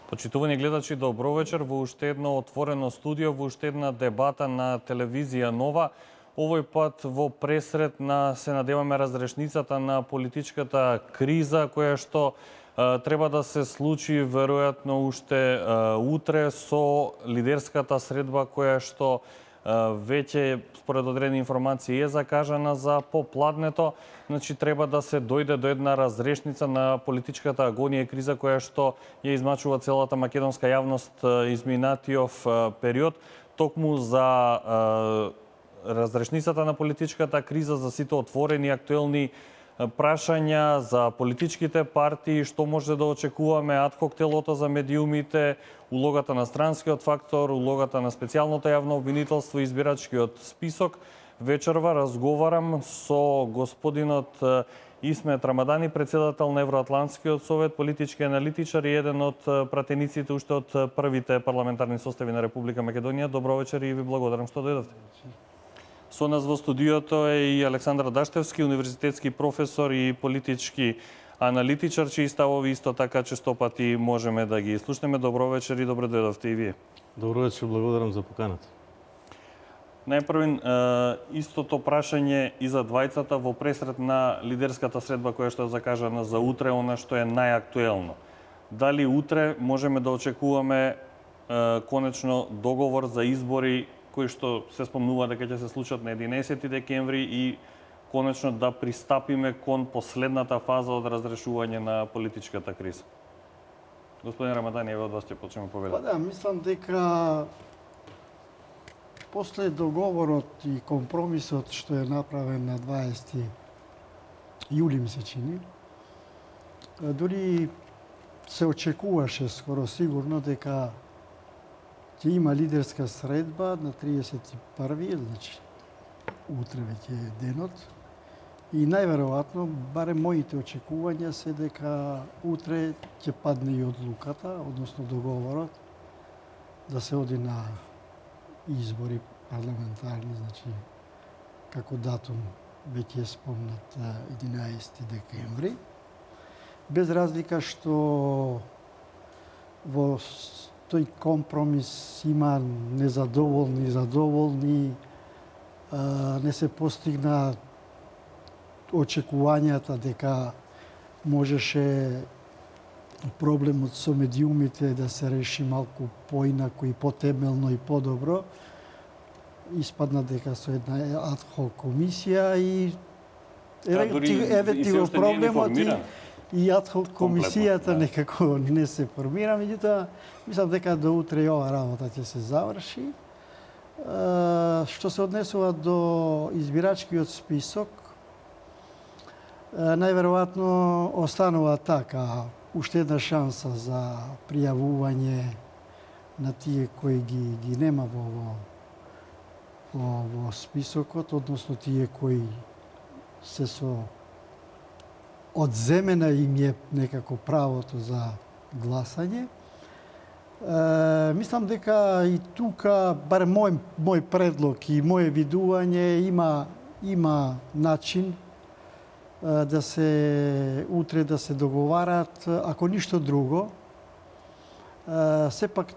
Почитувани гледачи, добро вечер во уште едно отворено студио, во уште една дебата на телевизија Нова. Овој пат во пресред на, се надеваме, разрешницата на политичката криза, која што треба да се случи веројатно уште утре со лидерската средба која што веќе според одредени информации е закажана за попладнето. Значи треба да се дојде до една разрешница на политичката агонија и криза која што ја измачува целата македонска јавност изминатиот период. Токму за разрешницата на политичката криза, за сите отворени актуелни прашања за политичките партии, што може да очекуваме, адхок телото за медиумите, улогата на странскиот фактор, улогата на специјалното јавно обвинителство и избирачкиот список. Вечерва разговарам со господинот Исмет Рамадани, председател на Евроатлантскиот совет, политички аналитичар и еден од пратениците уште од првите парламентарни состави на Република Македонија. Добро вечер и ви благодарам што дојдовте. Со нас во студиото е и Александар Даштевски, универзитетски професор и политички аналитичар, чии ставови исто така често пати можеме да ги слушнеме. Добро вечер и добро дојдовте и вие. Добро вечер, благодарам за поканата. Најпрвен, истото прашање и за двајцата во пресред на лидерската средба која што е закажана за утре, она што е најактуелно. Дали утре можеме да очекуваме конечно договор за избори кои што се спомнува дека ќе се случат на 11 декември и конечно да пристапиме кон последната фаза од разрешување на политичката криза? Господин Рамадани, еве од вас ќе почнеме повелете. Па да, мислам дека после договорот и компромисот што е направен на 20 јули, ми се чини, дури се очекуваше скоро сигурно дека ќе има лидерска средба на 31-ви, значи утре веќе е денот. И најверојатно, барем моите очекувања се дека утре ќе падне и одлуката, односно договорот, да се оди на избори парламентарни, значи како датум веќе е спомнат 11 декември. Без разлика што во тој компромис има незадоволни, задоволни, не се постигна очекувањата дека можеше проблемот со медиумите да се реши малку поинако и потемелно и подобро. Испадна дека со една адхок комисија и евентивно проблемот и адхок комисијата некако не се формира, меѓутоа мислам дека до утре и ова работа ќе се заврши. Што се однесува до избирачкиот список, најверојатно останува така уште една шанса за пријавување на тие кои ги нема во списокот, односно тие кои се со одземена им е некако правото за гласање. Мислам дека и тука, барем мој предлог и моје видување, има начин да се утре да се договарат, ако ништо друго. Сепак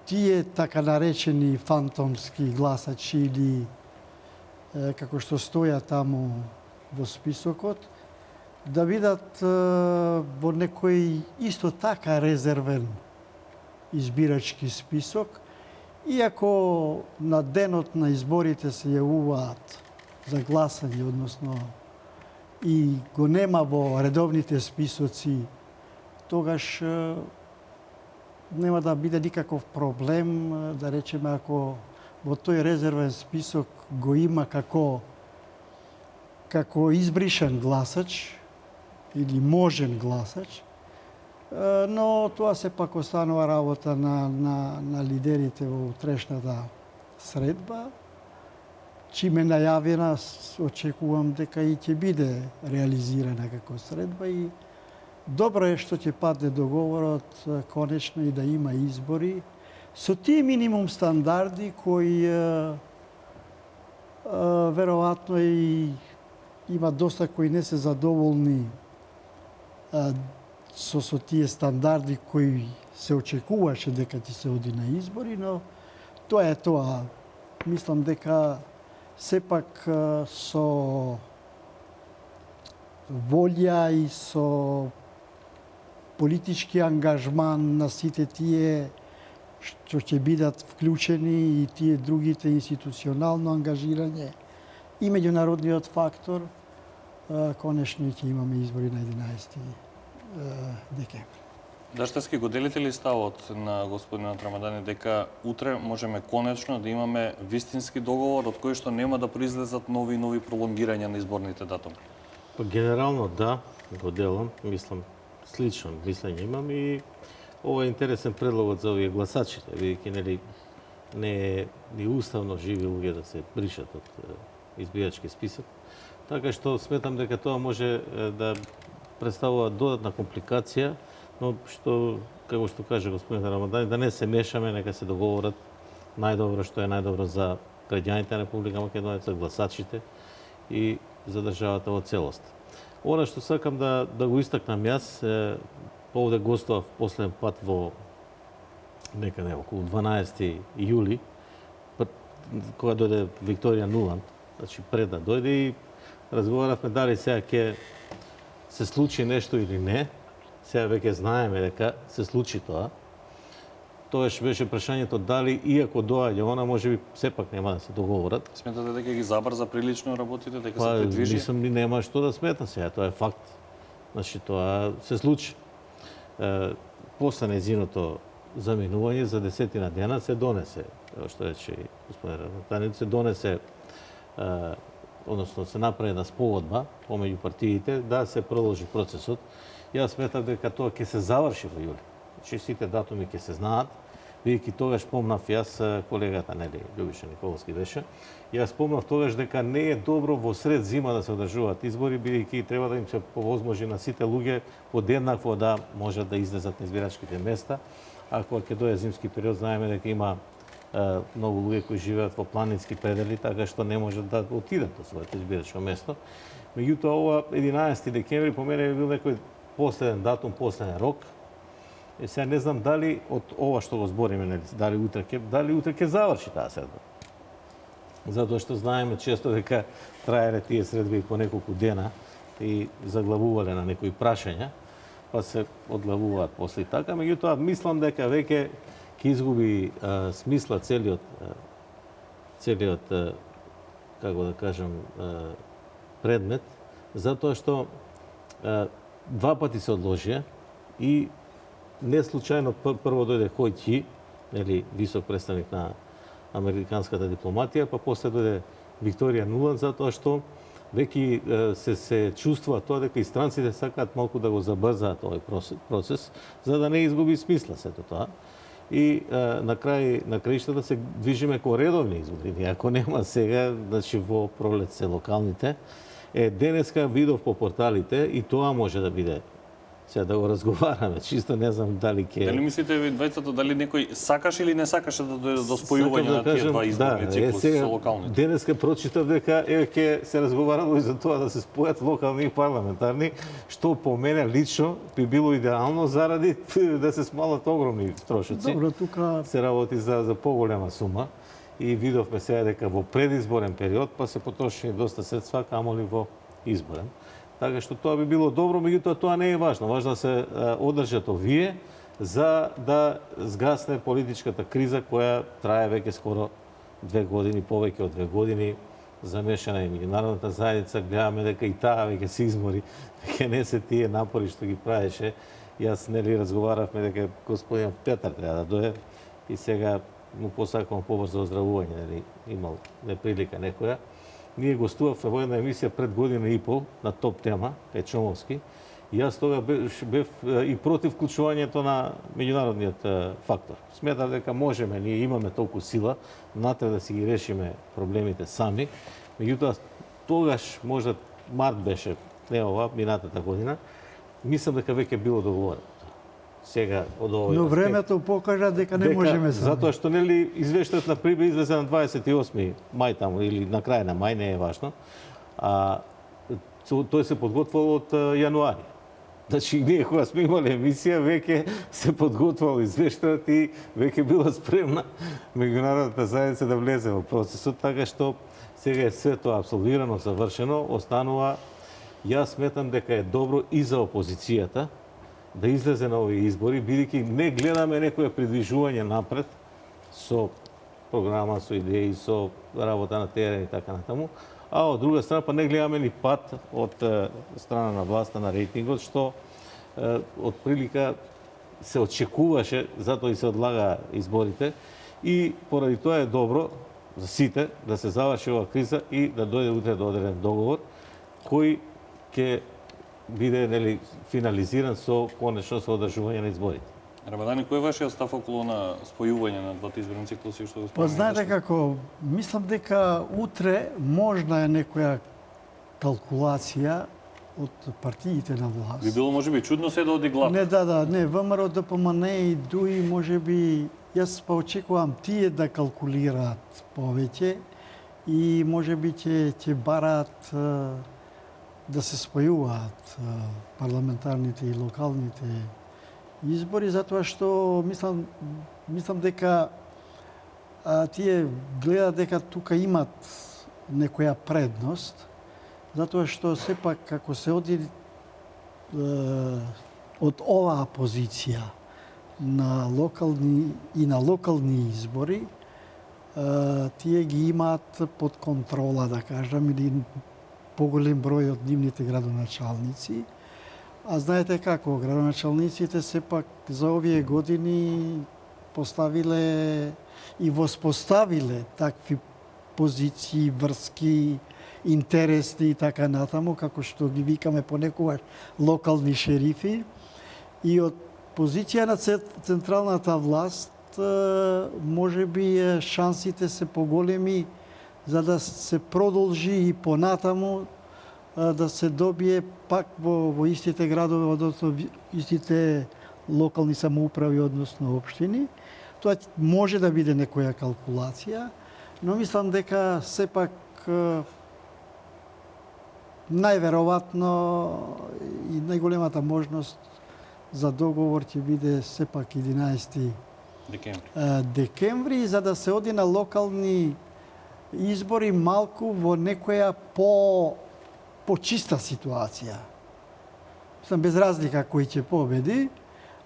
тие така наречени фантомски гласачи или како што стоја таму во списокот, да видат во некој исто така резервен избирачки список, иако на денот на изборите се јавуваат за гласање, односно и го нема во редовните списоци, тогаш нема да биде никаков проблем, да речеме, ако во тој резервен список го има како избришен гласач или можен гласач, но тоа сепак останува работа на лидерите во утрешната средба. Чиме најавена, очекувам дека и ќе биде реализирана како средба и добро е што ќе падне договорот конечно и да има избори со тие минимум стандарди кои веројатно и има доста кои не се задоволни со тие стандарди кои се очекуваше дека ќе се оди на избори, но тоа е тоа. Мислам дека сепак со волја и со политички ангажман на сите тие што ќе бидат вклучени и тие другите институционално ангажирање и меѓународниот фактор, конечно ќе имаме избори на 11 декември. Даштевски, го делите ли ставот на господинот Рамадани дека утре можеме конечно да имаме вистински договор од кој што нема да произлезат нови и нови пролонгирања на изборните датуми? Па генерално да, го делам, мислам слично мислење имам и ова е интересен предлог за овие гласачите, бидејќи нели не е ни уставно живи луѓе да се бришат од избирачки список. Така што сметам дека тоа може да представува додатна компликација, но што, како што каже господин Рамадани, да не се мешаме, нека се договорат најдобро што е најдобро за граѓаните на Република Македонија, за гласачите и за државата во целост. Она што сакам да го истакнам јас, овде гостував последен пат во некаде околу 12 јули, кога дојде Викторија Нуланд, значи пред да дојде и разговаравме дали сега ќе се случи нешто или не. Сега веќе знаеме дека се случи тоа. Тоаш беше прашањето дали, иако доаѓа она, можеби сепак нема да се договорат. Сметате дека ги забрза прилично работите, дека се Па, придвижи? мислам, нема што да сметам сега, тоа е факт. Значи, тоа се случи. После нејзиното заминување за 10 дена се донесе, што рече и господин Рамадани, се донесе, односно се направи една спогодба помеѓу партиите да се продолжи процесот. Јас сметам дека тоа ќе се заврши во јули. Значи сите датуми ќе се знаат, бидејќи тогаш спомнав јас, колегата нели Љубиша Николовски беше, јас спомнав тогаш дека не е добро во сред зима да се одржуваат избори, бидејќи треба да им се повозможи на сите луѓе подеднакво да можат да излезат на избирачките места. А кога ќе дојде зимски период, знаеме дека има многу луѓе кои живеат во планински предели, така што не можат да отидат до своето избирачко место. Меѓутоа, ова 11 декември по мене бил некој последен датум, последен рок. И сега не знам дали од ова што го збориме, дали утре ќе заврши таа средба. Затоа што знаеме често дека траеле тие средби и по неколку дена и заглавувале на некои прашања, па се одглавуваат после така. Меѓутоа, мислам дека веќе ќе изгуби смисла целиот како да кажам, предмет, затоа што два пати се одложија и не случајно прво дојде Хој Ќи, нели висок представник на американската дипломатија, па после дојде Викторија Нуланд, затоа што веќе се чувствува тоа дека и странците сакаат малку да го забрзаат овој процес, за да не изгуби смисла сето тоа. И на краиштата се движиме кон редовни избори. Ако нема сега, значи во пролет се локалните, денеска видов по порталите и тоа може да биде сега да го разговараме, чисто не знам дали ќе... Дали мислите ви двајцата, дали некој сакаше или не сакаше да дојде до спојување на тие два изборни циклуси со локалните? Денеска прочитав дека ќе се разговарало и за тоа да се спојат локални и парламентарни, што по мене лично би било идеално заради да се смалат огромни трошоци. Добро, тука се работи за поголема сума и видовме сега дека во предизборен период па се потрошени доста средства, камоли во изборен. Така што тоа би било добро, меѓутоа тоа не е важно. Важно да се одржат овие за да згасне политичката криза која трае веќе скоро 2 години, повеќе од 2 години, замешана и меѓународната заедница. Гледаме дека и таа веќе се измори, дека не се тие напори што ги правеше. Јас нели разговаравме дека господин Петар треба да дојде и сега му посакувам побрзо оздравување, нели имал неприлика некоја. Ние гостувавме во една емисија пред година и пол на топ тема, Чомовски. И јас тога бев и против вклучувањето на меѓународниот фактор. Сметав дека можеме, ние имаме толку сила, натре да си ги решиме проблемите сами. Меѓутоа, тогаш, можда март беше, не ова, минатата година, мислам дека веќе било договорено. Сега од овој но времето покажа дека не можеме сами. Затоа што нели извештајот на ПРИБ излезе на 28 мај таму или на крај на мај, не е важно. А тој се подготвувал од јануари. Значи, ние кога сме имали емисија, веќе се подготвувал извештајот и веќе била спремна меѓународната заедница да влезе во процесот, така што сега е све тоа апсолвирано, завршено, останува, јас сметам дека е добро и за опозицијата да излезе на овие избори, бидејќи не гледаме некое придвижување напред со програма, со идеи, со работа на терен и така натаму, а од друга страна па не гледаме ни пат од страна на власта на рейтингот, што од прилика се очекуваше, затоа и се одлага изборите, и поради тоа е добро за сите да се заврши ова криза и да дојде утре до одреден договор, кој ќе биде финализиран конечно со одржување на изборите. Рамадани, кој е вашиот став околу на спојување на двата изборни циклуси што го Па спомнавте? знаете како, мислам дека утре можна е некоја калкулација од партиите на власт. Би било можеби чудно се да оди глад. Не, ВМРО, ДПМН и ДУИ можеби, јас па очекувам тие да калкулираат повеќе и можеби ќе бараат да се спојуваат парламентарните и локалните избори, затоа што мислам дека тие гледаат дека тука имат некоја предност, затоа што сепак како се оди од оваа позиција на локални избори, тие ги имаат под контрола, да кажам, или поголем број од нивните градоначалници. А знаете како, градоначалниците сепак за овие години поставиле и воспоставиле такви позиции, врски, интересни и така натаму, како што ги викаме понекогаш локални шерифи. И од позиција на централната власт можеби шансите се поголеми за да се продолжи и понатаму да се добие пак во истите градови, односно истите локални самоуправи, односно општини. Тоа може да биде некоја калкулација, но мислам дека сепак најверојатно и најголемата можност за договор ќе биде сепак 11 декември, за да се оди на локални избори малку во некоја почиста ситуација. Мислам, без разлика кој ќе победи,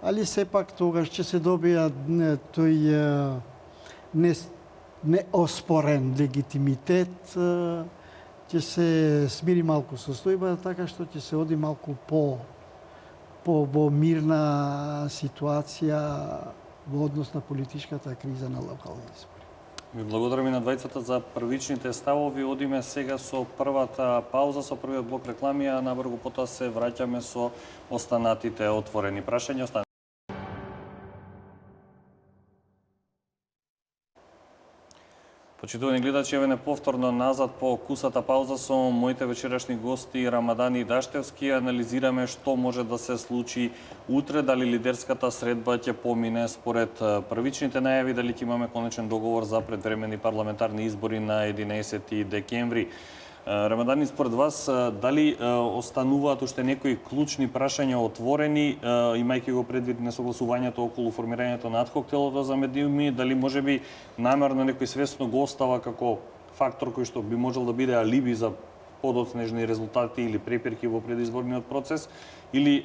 али сепак тогаш ќе се добија тој неоспорен легитимитет, ќе се смири малку состојба, така што ќе се оди малку во мирна ситуација во однос на политичката криза на локални избори. Ви благодарам и на двајцата за првичните ставови. Одиме сега со првата пауза, со првиот блок реклами, а набрзо потоа се враќаме со останатите отворени прашања. Почитувани гледачи, еве повторно назад по кусата пауза со моите вечерашни гости Рамадани и Даштевски. Анализираме што може да се случи утре, дали лидерската средба ќе помине според првичните најави, дали ќе имаме конечен договор за предвремени парламентарни избори на 11 декември. Рамадани, според вас, дали остануваат уште некои клучни прашања отворени, имајќи го предвид несогласувањето околу формирањето на адхок телото за медиуми, дали можеби намерно некој свесно го остава како фактор кој што би можел да биде алиби за подоцнежни резултати или препирки во предизборниот процес, или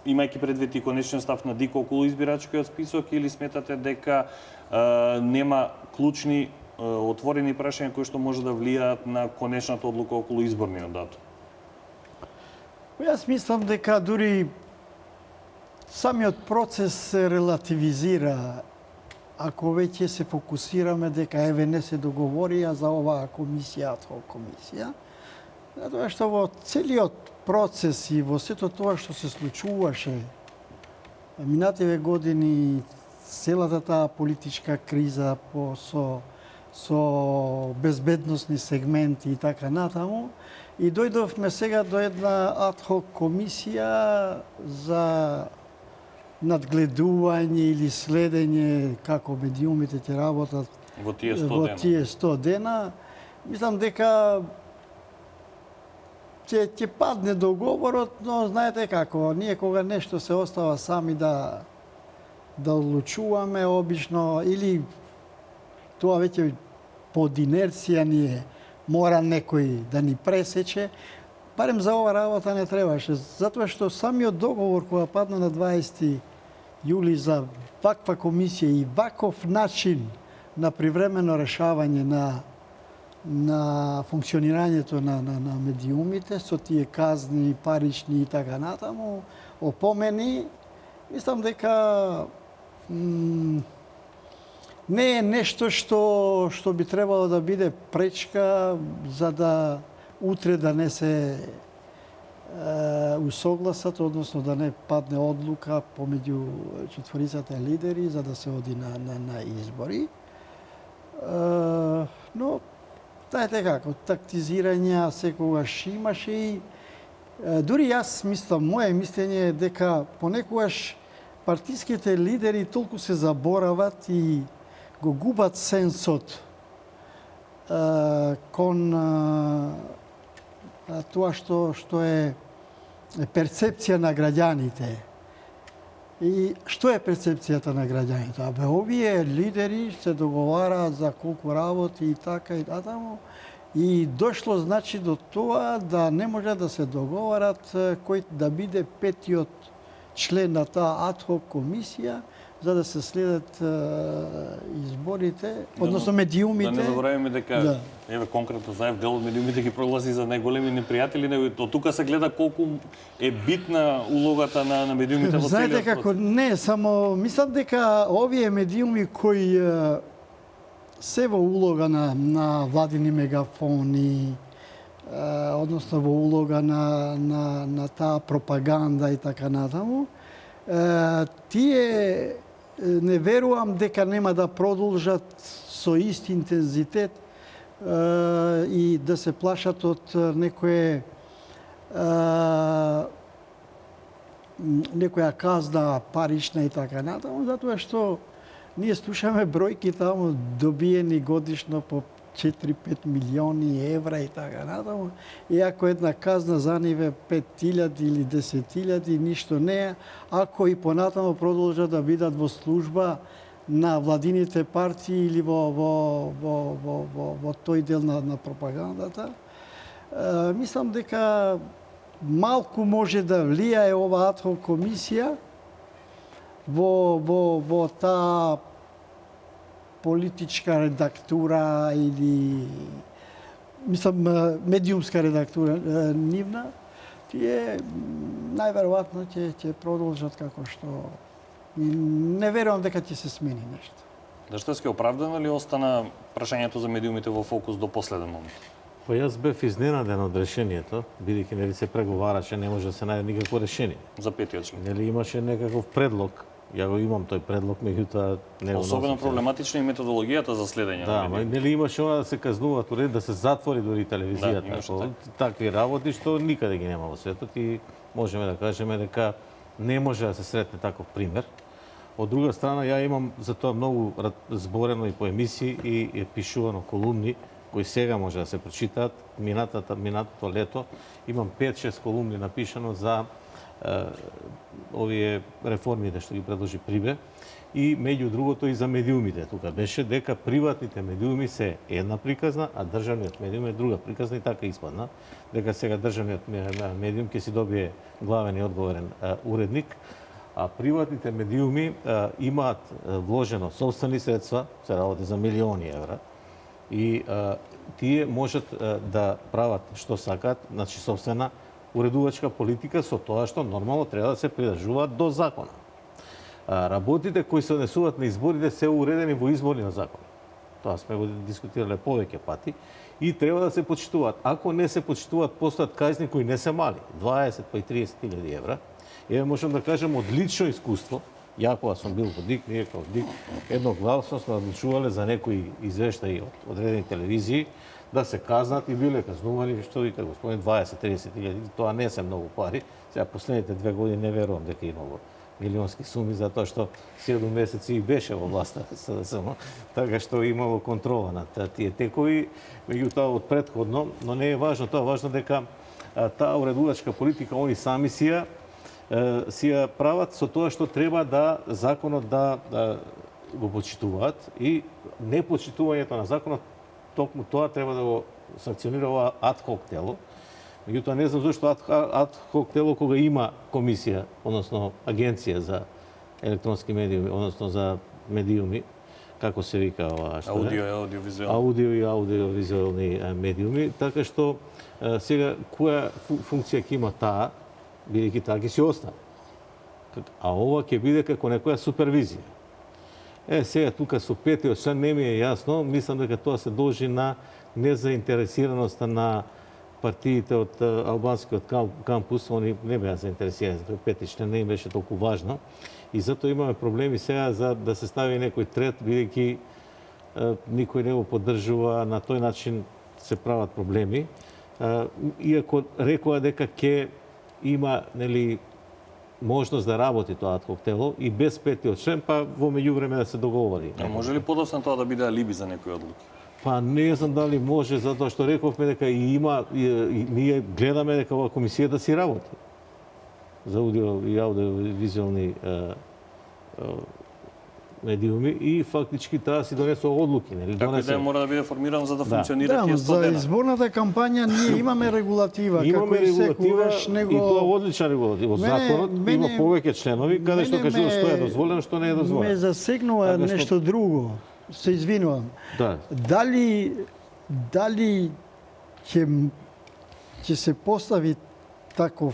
имајќи предвид и конечен став на ДИК околу избирачкиот список, или сметате дека нема клучни отворени прашања кои што може да влијаат на конечната одлука околу изборниот датум? Јас мислам дека дури самиот процес се релативизира ако веќе се фокусираме дека еве не се договорија за оваа комисија, комисија. Затоа што во целиот процес и во сето тоа што се случуваше минативе години, целата таа политичка криза со безбедносни сегменти и така натаму. И дојдовме сега до една адхок комисија за надгледување или следење како медиумите ќе работат во тие 100 дена. Мислам дека ќе падне договорот, но знаете како, ние кога нешто се остава сами да одлучуваме обично или тоа веќе под инерција ние мора некој да ни пресече, барем за ова работа не требаше, затоа што самиот договор кога падна на 20 јули за ваква комисија и ваков начин на привремено решавање на функционирањето на медиумите со тие казни, парични и така натаму, опомени, мислам дека не е нешто што би требало да биде пречка за да утре да не се усогласат, односно да не падне одлука помеѓу четворицата лидери за да се оди на избори. Но знаете како, тактизирања секогаш имаше и дури јас мислам, моје мислење е дека понекогаш партиските лидери толку се заборават и го губат сенсот кон тоа што е перцепција на граѓаните. И што е перцепцијата на граѓаните? Абе, овие лидери се договараат за колку работи и така и татаму. И дошло значи до тоа да не може да се договарат кој да биде петиот член на таа адхок комисија за да се следат изборите, односно медиумите. Да не забораваме дека еве конкретно знаев дел од медиумите ги прогласи за најголеми непријатели, него од тука се гледа колку е битна улогата на медиумите во целиот. Знаете како не, само мислам дека овие медиуми кои се во улога на владини мегафони, односно во улога на таа пропаганда и така натаму, тие не верувам дека нема да продолжат со ист интензитет и да се плашат од некоја казна парична и така натаму, затоа што ние слушаме бројки таму добиени годишно по 4-5 милиони евра и така натаму. И ако една казна за нив е 5.000 или 10.000, ништо не е, ако и понатаму продолжат да бидат во служба на владините партии или во тој дел на пропагандата. Мислам дека малку може да влијае ова адхок комисија во таа политичка редактура или мислам медиумска редактура нивна, тие најверојатно ќе продолжат како што не верувам дека ќе се смени нешто. Дештевски, оправдано ли остана прашањето за медиумите во фокус до последен момент? Па јас бев изненаден од решението, бидејќи нели се преговараше, не може да се најде никакво решение. За петиот член. Нели имаше некаков предлог. Ја го имам тој предлог, меѓутоа не го носам. Особено проблематична и методологијата за следење на медиумите. нели имаше она да се казнуваат уред, да се затвори дури телевизијата. Такви работи што никаде ги нема во светот и можеме да кажеме дека не може да се сретне таков пример. Од друга страна, ја имам за тоа многу зборено и по емисии и пишувано колумни кои сега може да се прочитаат. Минатото лето имам 5-6 колумни напишано за овие реформите што ги предложи Прибе и меѓу другото и за медиумите. Тука беше дека приватните медиуми се една приказна, а државниот медиум е друга приказна и така испадна. Дека сега државниот медиум ќе си добие главен и одговорен уредник, а приватните медиуми имаат вложено собствени средства, се работи за милиони евра, и тие можат да прават што сакаат, значи собствена уредувачка политика со тоа што нормално треба да се придржуваат до закона. Работите кои се однесуваат на изборите се уредени во изборниот закон. Тоа сме го дискутирале повеќе пати и треба да се почитуваат. Ако не се почитуваат, постојат казни кои не се мали, 20 па и 30.000 евра. Еве можам да кажем од лично искуство, ја кога сум бил во ДИК, ние како ДИК едногласно сме одлучувале за некои извештаи од одредени телевизии да се казнат и биле казнувани, што вика господин, 20-30.000, тоа не се многу пари. Сега последните 2 години не верувам дека имало милионски суми, затоа што 7 месеци и беше во власта СДСМ, така што имало контрола над тие текови, меѓутоа од претходно, но не е важно тоа, важно дека таа уредувачка политика они сами си ја прават со тоа што треба да законот да го почитуваат и непочитувањето на законот токму тоа треба да го санкционира ова ад-хок тело. Меѓутоа не знам зашто ад-хок тело кога има комисија, односно агенција за електронски медиуми, односно за медиуми, како се вика ова што аудио и аудиовизуелни медиуми, така што сега која функција ќе има таа, бидејќи таа ќе си остане. А ова ќе биде како некоја супервизија. Сега тука со петиот член не ми е јасно, мислам дека тоа се должи на незаинтересираноста на партиите од албанскиот кампус, они не беа заинтересирани, тој пети член не им беше толку важно. И затоа имаме проблеми сега за да се стави некој трет, бидејќи никој не го поддржува, на тој начин се прават проблеми. Иако рекоа дека ќе има можност да работи тоа ад-хок тело и без петиот член, па во меѓувреме да се договори. А може ли подоцна тоа да биде алиби за некои одлуки? Па не знам дали може, затоа што рековме дека и има, ние гледаме дека ова комисија да си работи за аудио и аудиовизуелни медиуми и фактички таа си донесува одлуки, нели? Како и да мора да биде формиран за да функционира тие 100 за дена. изборната кампања ние имаме регулатива, како и секогаш него. И тоа одлична регулатива. Во законот има повеќе членови каде што кажува што е дозволено, што не е дозволено. Ме засегнува нешто друго. Се извинувам. Да. Дали ќе се постави таква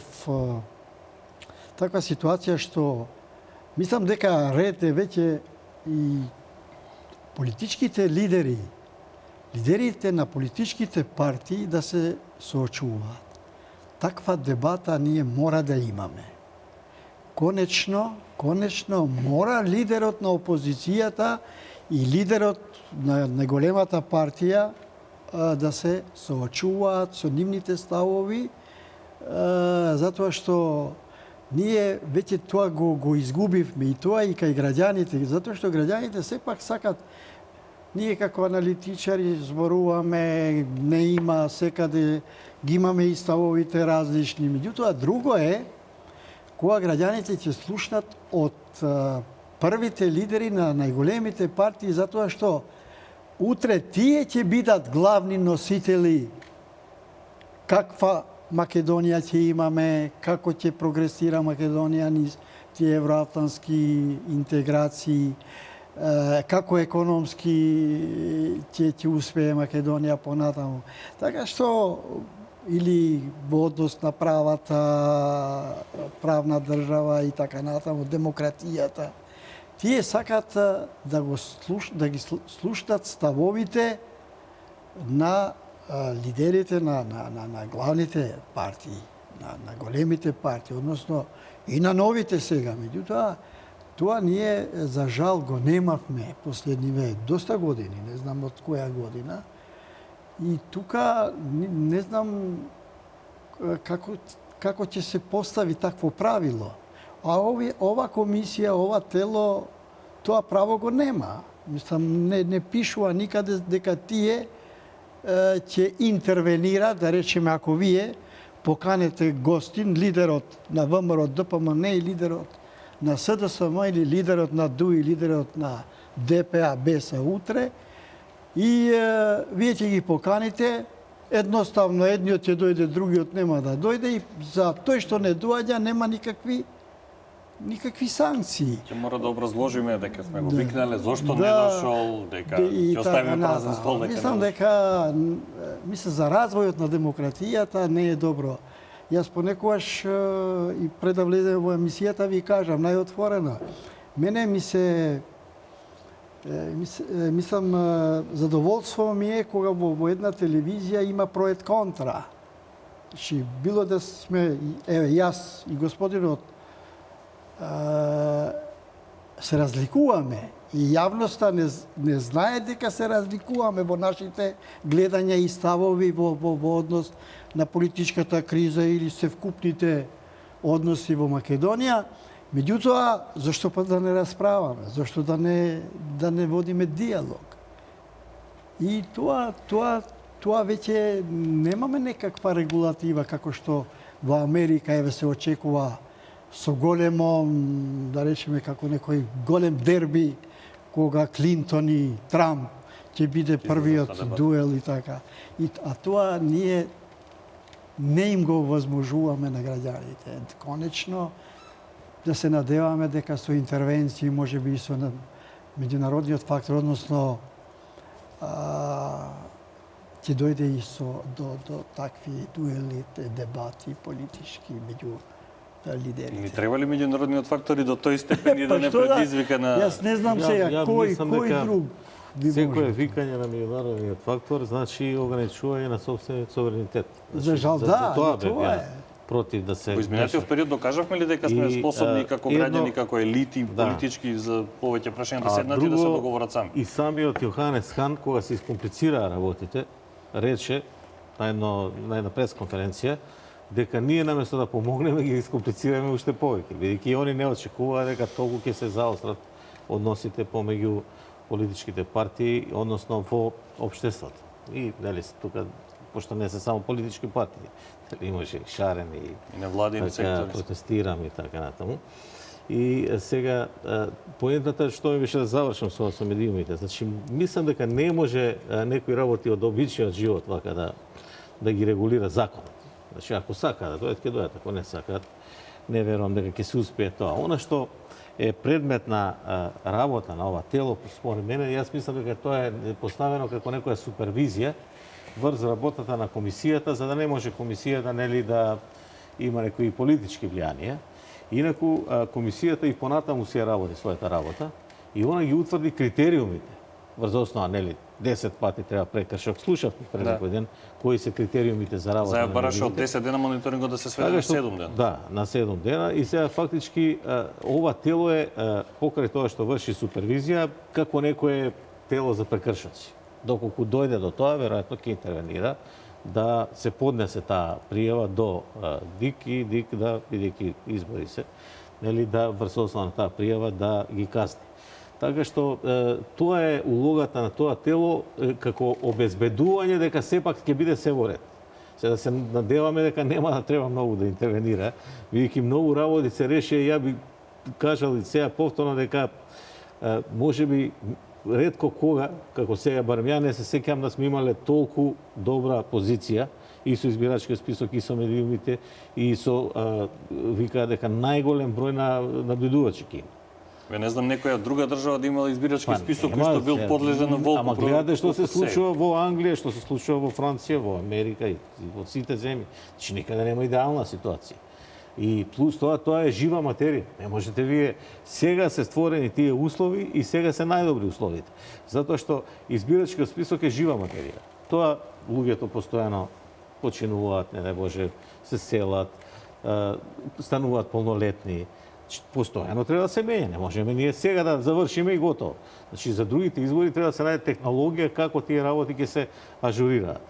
ситуација што мислам дека ред е веќе и политичките лидерите на политичките партии да се соочуваат. Таква дебата ние мора да имаме. Конечно мора лидерот на опозицијата и лидерот на големата партија да се соочуваат со нивните ставови, затоа што ние веќе тоа го изгубивме и тоа и кај граѓаните, затоа што граѓаните сепак сакат, ние како аналитичари зборуваме, не има секаде, ги имаме и ставовите различни. Меѓутоа друго е кога граѓаните ќе слушнат од првите лидери на најголемите партии, затоа што утре тие ќе бидат главни носители каква Македонија ќе имаме, како ќе прогресира Македонија низ тие евроатлански интеграции, како економски ќе успее Македонија понатаму. Така што или во однос на правна држава и така натаму, демократијата, тие сакат да ги слушнат ставовите на лидерите на главните партии, на големите партии, односно и на новите сега. Меѓутоа, тоа ние за жал го немавме последниве доста години, не знам од која година. И тука не знам како ќе се постави такво правило. А ова комисија, ова тело, тоа право го нема. Мислам, не пишува никаде дека тие ќе интервенира, да речеме, ако вие поканете гостин, лидерот на ВМРО ДПМН и лидерот на СДСМ или лидерот на ДУ и лидерот на ДПА БЕСА утре, и вие ќе ги поканите, едноставно едниот ќе дојде, другиот нема да дојде, и за тој што не доаѓа нема никакви санкции. Ќе мора да образложиме дека сме го викнале, зошто не дошол, дека ќе оставиме празен стол, дека мислам дека за развојот на демократијата не е добро. Јас понекогаш и пред да влезем во емисијата ви кажам најотворено. Мене мислам задоволство ми е кога во една телевизија има проект контра. Значи било да сме јас и господинот се разликуваме и јавноста не знае дека се разликуваме во нашите гледања и ставови во однос на политичката криза или севкупните односи во Македонија. Меѓутоа, зашто па да не расправаме? Зашто да не водиме диалог? И тоа Тоа веќе немаме некаква регулатива како што во Америка еве се очекува со големо, да речеме како некој голем дерби кога Клинтон и Трамп ќе биде првиот дуел и така. А тоа ние не им го возможуваме на граѓаните. Конечно, да се надеваме дека со интервенции, може би и со меѓународниот фактор, односно ќе дојде и до такви дуели, дебати политички меѓу лидерите. Ни треба ли меѓународниот фактор и до тој степен и да не предизвика на... Јас не знам сега кој друг би секое викање на меѓународниот фактор значи ограничување на сопствениот суверенитет. За жал, да, тоа е. Против да се... Во изминатиот период докажавме ли дека сме способни како граѓани, како елити, политички, за повеќе прашања да седнат и да се договорат сами? И самиот Јоханес Хан, кога се искомплицираа работите, рече на една пресконференција, дека ние наместо да помогнеме ги искомплицираме уште повеќе, бидејќи они не очекуваа дека толку ќе се заострат односите помеѓу политичките партии, односно во општеството. И дали тука, пошто не се само политички партии, имаше шарени и невладини сектори, протестирам и така натаму. И сега поентата што ми беше да завршам со медиумите. Значи мислам дека не може некои работи од обичниот живот вака да ги регулира законот. Значи ако сакаат да дојдат, ќе дојдат, ако не сакаат, не верувам дека ќе се успее тоа. Она што е предмет на работа на ова тело, според мене, јас мислам дека тоа е поставено како некоја супервизија врз работата на комисијата, за да не може комисијата да има некои политички влијанија. Инаку комисијата и понатаму си ја работи својата работа и она ги утврди критериумите врз основа 10 пати треба прекршок. Слушавме пред некој ден кои се критериумите за работа. Заја бараше од 10 дена мониторингот да се сведе на 7 дена. Да, на 7 дена и сега фактички ова тело е покрај тоа што врши супервизија како некое тело за прекршоци. Доколку дојде до тоа, веројатно ќе интервенира да се поднесе таа пријава до ДИК и ДИК да, бидејќи избори се, нели да врз основа на таа пријава да ги казни. Така што тоа е улогата на тоа тело како обезбедување дека сепак ќе биде се во ред. Се да се надеваме дека нема да треба многу да интервенира, бидејќи многу работи се реши, ја би кажал и сега повторно дека можеби ретко кога, како сега барем ја не се сеќавам да сме имале толку добра позиција и со избирачкиот список и со медиумите и со викаа дека најголем број на наблюдувачи ќе има. Ве не знам некоја друга држава да имала избирачки список кој што бил подлежен на волба. Ама гледате што се случува во Англија, што се случува во Франција, во Америка и во сите земји. Значи никаде нема идеална ситуација. И плюс тоа е жива материја. Не можете вие сега се створени тие услови и сега се најдобри условите. Затоа што избирачкиот список е жива материја. Тоа луѓето постојано починуваат, не дај Боже, се селат, стануваат полнолетни. Постојано треба да се менја. Не можеме ние сега да завршиме и готово. Значи за другите избори треба да се најде технологија како тие работи ќе се ажурираат.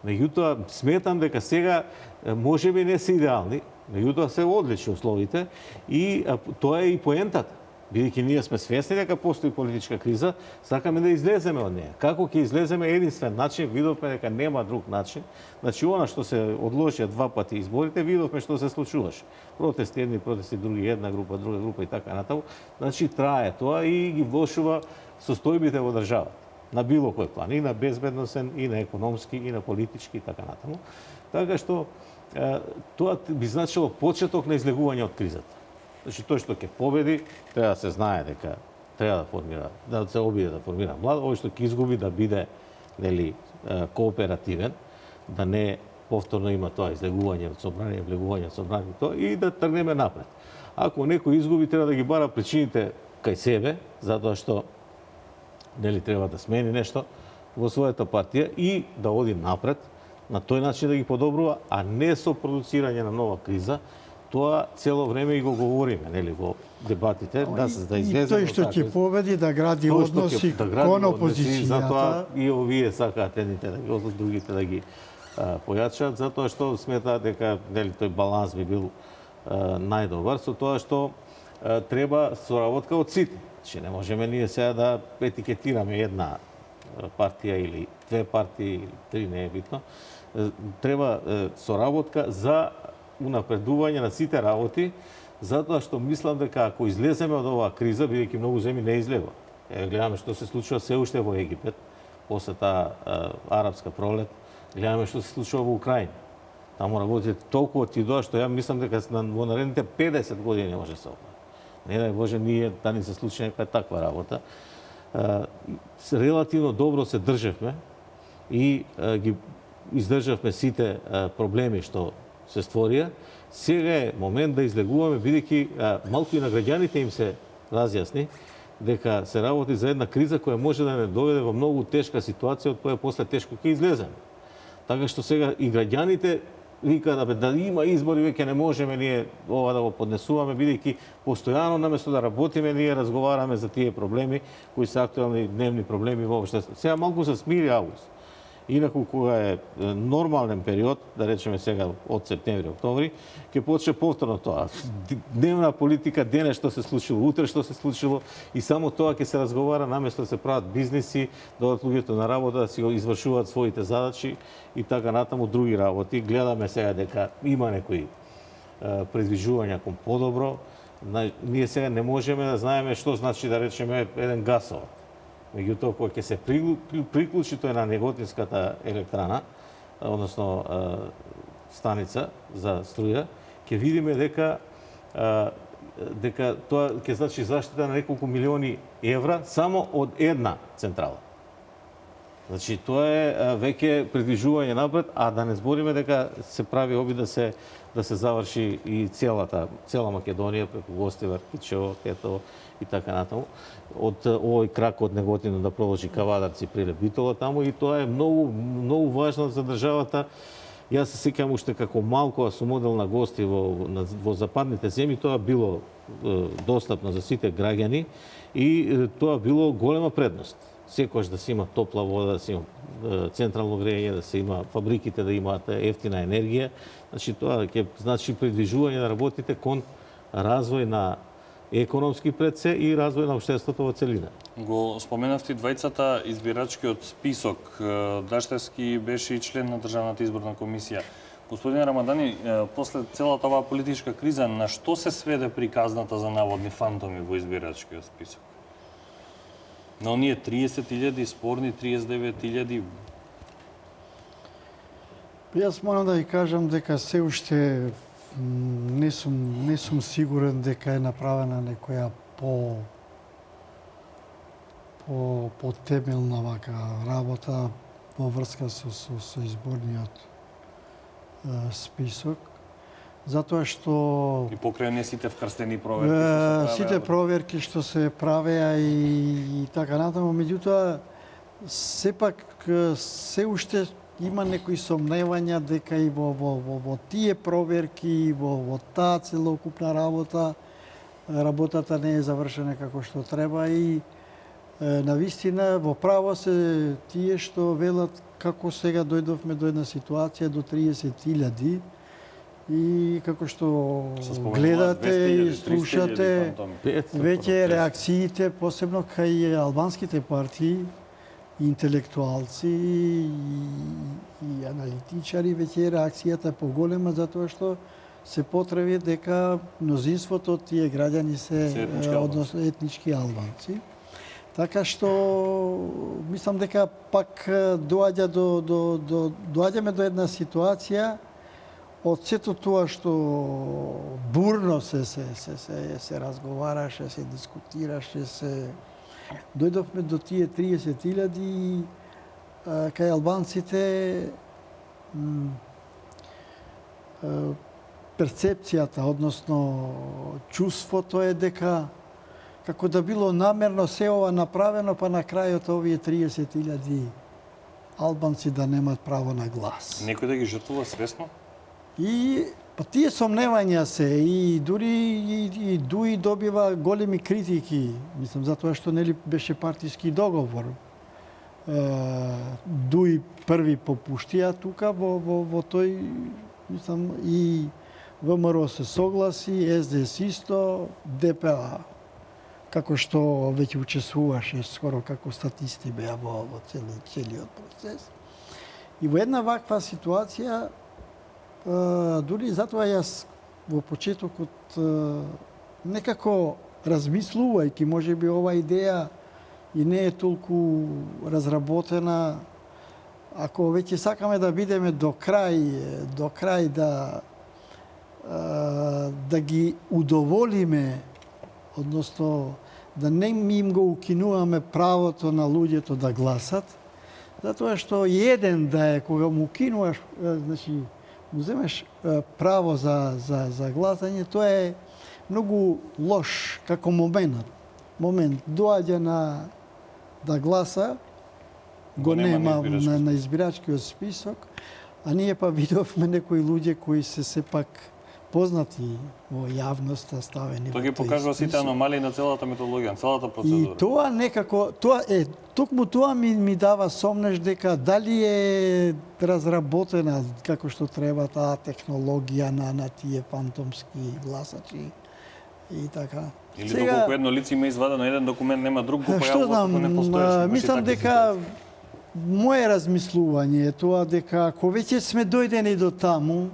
Меѓутоа сметам дека сега можеби не се идеални, меѓутоа се одлични условите и тоа е и поентата. Бидејќи ние сме свесни дека постои политичка криза, сакаме да излеземе од неја. Како ќе излеземе единствен начин, видовме дека нема друг начин. Значи она што се одложија 2 пати изборите, видовме што се случуваше. Протести едни, протести други, една група, друга група и така натаму. Значи трае тоа и ги влошува состојбите во државата. На било кој план, и на безбедносен, и на економски, и на политички и така натаму. Така што тоа би значило почеток на излегување од кризата. Значи тој што ќе победи, треба да се знае дека треба да формира, да се обиде да формира влада, овој што ќе изгуби да биде нели кооперативен, да не повторно има тоа излегување од собрание, влегување од собрание тоа и да тргнеме напред. Ако некој изгуби, треба да ги бара причините кај себе, затоа што нели треба да смени нешто во својата партија и да оди напред, на тој начин да ги подобрува, а не со продуцирање на нова криза. Тоа цело време и го говориме, нели, во дебатите, да излеземе. И тој што ќе победи да гради односи кон опозицијата. Затоа и овие сакаат едните да ги одлучат, другите да ги појачаат, затоа што сметаат дека нели тој баланс би бил најдобар, со тоа што треба соработка од сите. Че не можеме ние сега да етикетираме една партија или две партии или три, не е битно. Треба соработка за унапредување на сите работи, затоа што мислам дека ако излеземе од оваа криза, бидејќи многу земји не излева. Гледаме што се случува се уште во Египет, после таа арапска пролет, гледаме што се случува во Украина. Таму работите толку отидоа што ја мислам дека во наредните 50 години може се оправи. Не дај Боже ние да ни се случи некоја таква работа. Релативно добро се држевме и ги издржавме сите проблеми што се створија. Сега е момент да излегуваме, бидејќи малку и на граѓаните им се разјасни дека се работи за една криза која може да не доведе во многу тешка ситуација од која после тешко ќе излеземе. Така што сега и граѓаните викаат да има избори, веќе не можеме ние ова да го поднесуваме, бидејќи постојано наместо да работиме, ние разговараме за тие проблеми кои се актуелни дневни проблеми во општеството. Сега малку се смири август. Инаку кога е нормален период, да речеме сега од септември, октомври, ќе почне повторно тоа. Дневна политика, дене што се случило, утре што се случило и само тоа ќе се разговара наместо да се прават бизниси, да одат луѓето на работа, да си го извршуваат своите задачи и така натаму други работи. Гледаме сега дека има некои предвижувања кон подобро. Ние сега не можеме да знаеме што значи да речеме еден гасовод. Меѓутоа, кога ќе се приклучи тој на Неготинската електрана, односно станица за струја, ќе видиме дека тоа ќе значи заштита на неколку милиони евра само од една централа. Значи, тоа е веќе придвижување напред, а да не збориме дека се прави обид да се заврши и цела Македонија преку Гостивар, Кичево, Тетово и така натаму. Од овој крак од Неготино да продолжи Кавадарци, Прилеп, Битола таму и тоа е многу важно за државата. Јас се сеќавам уште како малку, а сум одел на гости во западните земји, тоа било достапно за сите граѓани и тоа било голема предност. Секогаш да се има топла вода, да се има централно грејење, да се има фабриките да имаат ефтина енергија. Значи тоа ќе значи придвижување на работите кон развој на економски пред се и развој на општеството во целина. Го споменавте двајцата избирачкиот список. Даштевски беше и член на Државната изборна комисија. Господин Рамадани, после целата оваа политичка криза, на што се сведе приказната за наводни фантоми во избирачкиот список? На оние 30.000 спорни, 39.000. Јас морам да ви кажам дека се уште не сум сигурен дека е направена некоја по-темелна вака работа во врска со изборниот список. Затоа што И покрај не сите вкрстени проверки сите проверки што се правеа и така натаму, меѓутоа сепак се уште има некои сомневања дека и во тие проверки, во таа целокупна работата не е завршена како што треба и навистина во право се тие што велат како сега дојдовме до една ситуација до 30.000 и како што гледате и слушате веќе реакциите, посебно кај албанските партии, интелектуалци и аналитичари, веќе реакцијата е поголема затоа што се потреби дека мнозинството од тие граѓани се односно етнички албанци. Така што мислам дека пак доаѓаме до една ситуација од сето тоа што бурно се разговараше, се дискутираше, дојдовме до тие 30.000 и кај албанците перцепцијата, односно чувството е дека како да било намерно се ова направено, па на крајот овие 30.000 албанци да немат право на глас. Некој да ги жртвува свесно? И тие сомневања се и дури и Дуи добива големи критики, мислам затоа што нели беше партиски договор. Дуи први попуштија тука во тој, мислам, и ВМРО се согласи, СДС исто, ДПА како што веќе учествуваше скоро како статисти беа во целиот процес. И во една ваква ситуација, дури затоа јас во почетокот некако размислувајќи, можеби ова идеја и не е толку разработена, ако веќе сакаме да бидеме до крај да ги удоволиме, односно да не им го укинуваме правото на луѓето да гласат, затоа што еден да е кога му укинуваш, значи му земеш право за гласање, тоа е многу лош како момент. Доаѓа да гласа, го нема на избирачкиот список, а ние па видовме некои луѓе кои се сепак познати во јавноста, ставени Тоа ги покажува сите аномалии на целата методологија, на целата процедура. И тоа некако, токму тоа ми дава сомнеш дека дали е разработена како што треба таа технологија на тие фантомски гласачи и така. Или доколку едно лице има извадено еден документ, нема друг, го што знам, не постоеше. мислам дека мое размислување е тоа дека ако веќе сме дојдени до таму,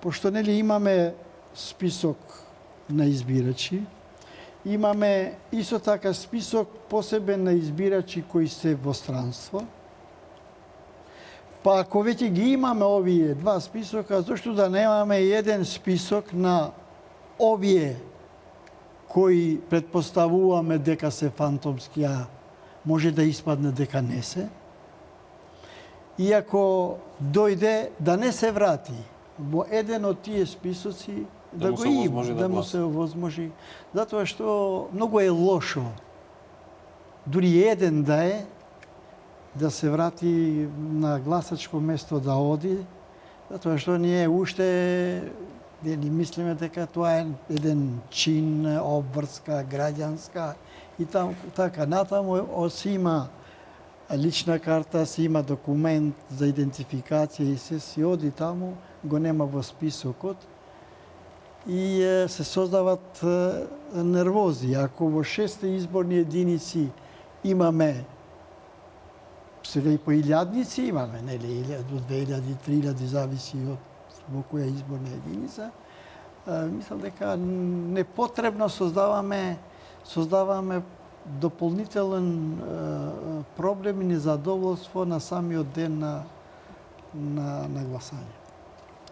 пошто нели имаме список на избирачи, имаме исто така список посебен на избирачи кои се во странство. Па ако веќе ги имаме овие два списока, зошто да немаме еден список на овие кои предпоставуваме дека се фантомски, а може да испадне дека не се. И ако дојде да не се врати во еден од тие списоци, да го има, да му се овозможи. Затоа што многу е лошо, дури еден да се врати на гласачко место да оди, затоа што ние уште ни мислиме дека тоа е еден чин, обврска, граѓанска и така натаму си има лична карта, си има документ за идентификација и се си оди таму, го нема во списокот и се создават нервози. Ако во 6 изборни единици имаме сега и по илјадници имаме, нели, до 2000-3000 зависи од во која изборна единица, мислам дека непотребно создаваме дополнителен проблем и незадоволство на самиот ден на гласање.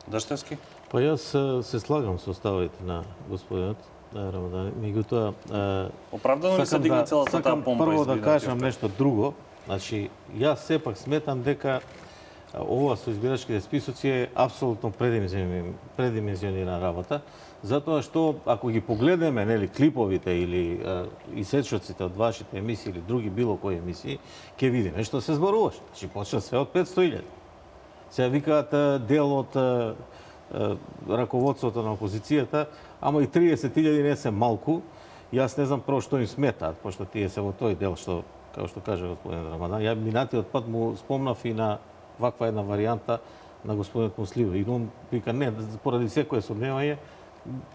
Даштевски? Па јас се слагам со ставите на господинот Рамадан. Меѓутоа, оправдано ли се дигна целата таа помпа? Прво да кажам нешто друго. Значи, јас сепак сметам дека ова со избирачките списоци е апсолутно предимензионирана работа, затоа што ако ги погледнеме, нели, клиповите или исечоците од вашите емисии или други било кои емисии, ќе видиме што се зборуваше. Значи, почна се од 500.000. Сега викаат дел од раководството на опозицијата, ама и 30.000 не се малку. Јас не знам прво што им сметаат, пошто тие се во тој дел што, како што каже господин Рамадан. Ја минатиот пат му спомнав и на ваква една варијанта на господинот Муслива. И он вика, не, поради секое сомневање,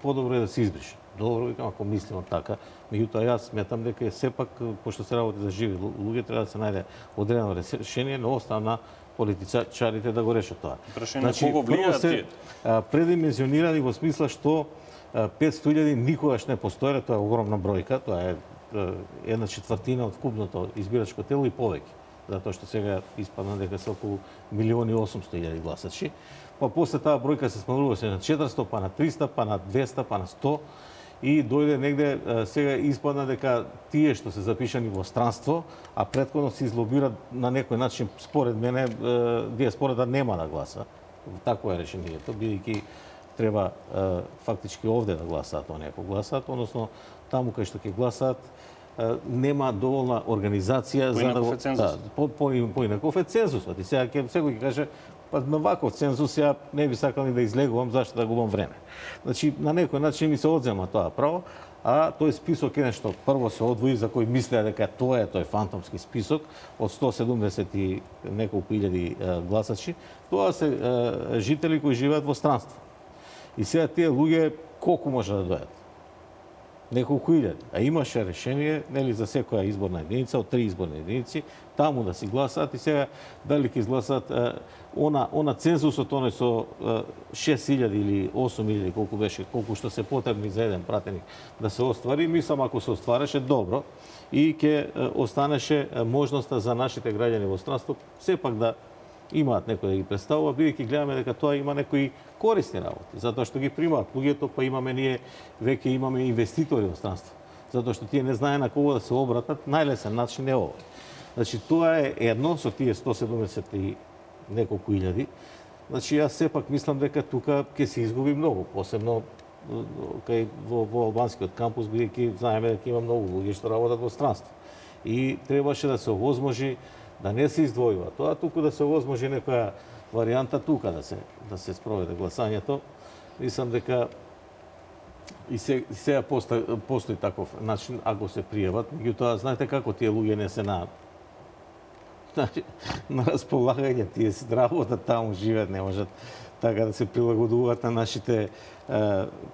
подобро е да се избрише. Добро, викам, ако мислимо така. Меѓутоа, јас сметам дека е сепак, пошто се работи за живи луѓе, треба да се најде одредено решение, но остава на политичарите да го решат тоа. Значи, кого влијаат тие? Предимензионирани во смисла што 500.000 никогаш не постоеле, тоа е огромна бројка, тоа е 1/4 од вкупното избирачко тело и повеќе. Затоа што сега испадна дека се околу 1.800.000 гласачи. Па после таа бројка се смалуваше на 400, па на 300, па на 200, па на 100 и дојде негде сега испадна дека тие што се запишани во странство, а претходно се излобираат на некој начин, според мене, диаспората нема да гласа. Такво е решението, бидејќи треба фактички овде да гласаат оние кои гласаат, односно таму кај што ќе гласаат нема доволна организација за да поинаков е цензусот. И сега секој ќе каже, па на ваков цензус ја не би сакал ни да излегувам, зашто да губам време. Значи, на некој начин ми се одзема тоа право, а тој список е нешто прво се одвои за кој мислеа дека тоа е тој фантомски список од 170 и неколку илјади гласачи, тоа се жители кои живеат во странство. И сега тие луѓе колку може да дојдат? неколку илјади. А имаше решение, нели, за секоја изборна единица, од 3 изборни единици, таму да си гласаат и сега дали ќе изгласаат она цензусот оној со 6.000 или 8.000 колку беше, колку што се потребни за еден пратеник да се оствари, мислам ако се оствареше добро и ќе останеше можноста за нашите граѓани во странство сепак да имаат некој да ги представува, бидејќи гледаме дека тоа има некои корисни работи, затоа што ги примаат луѓето, па имаме ние веќе имаме инвеститори во странство. Затоа што тие не знае на кого да се обратат, најлесен начин е овој. Значи тоа е едно со тие 170 и неколку илјади. Значи јас сепак мислам дека тука ќе се изгуби многу, посебно кај во албанскиот кампус, бидејќи знаеме дека има многу луѓе што работат во странство. И требаше да се овозможи да не се издвојува тоа, туку да се овозможи некоја варијанта тука да се спроведе гласањето. Мислам дека и сега постои таков начин ако се пријават, меѓутоа знаете како тие луѓе не се на располагање, тие се работат таму, живеат, не можат така да се прилагодуваат на нашите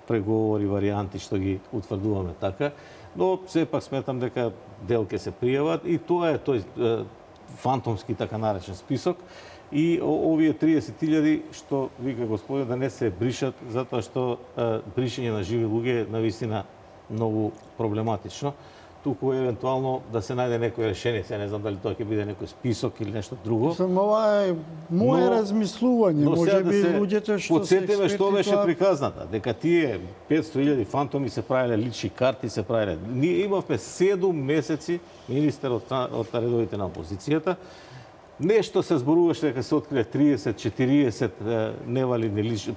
преговори, варијанти што ги утврдуваме така, но сепак сметам дека дел ќе се пријават и тоа е тој фантомски така наречен список и овие 30.000 што вика господин да не се бришат затоа што бришење на живи луѓе е навистина многу проблематично. Туку евентуално да се најде некој решение, се не знам дали тоа ќе биде некој список или нешто друго. Ова е мое размислување, може би луѓето што се подсетиме што беше приказната, дека тие 500.000 фантоми се правеле лични карти, се правеле. Ние имавме 7 месеци министер од редовите на опозицијата. Нешто се зборуваше дека се открие 30-40 невалидни лични,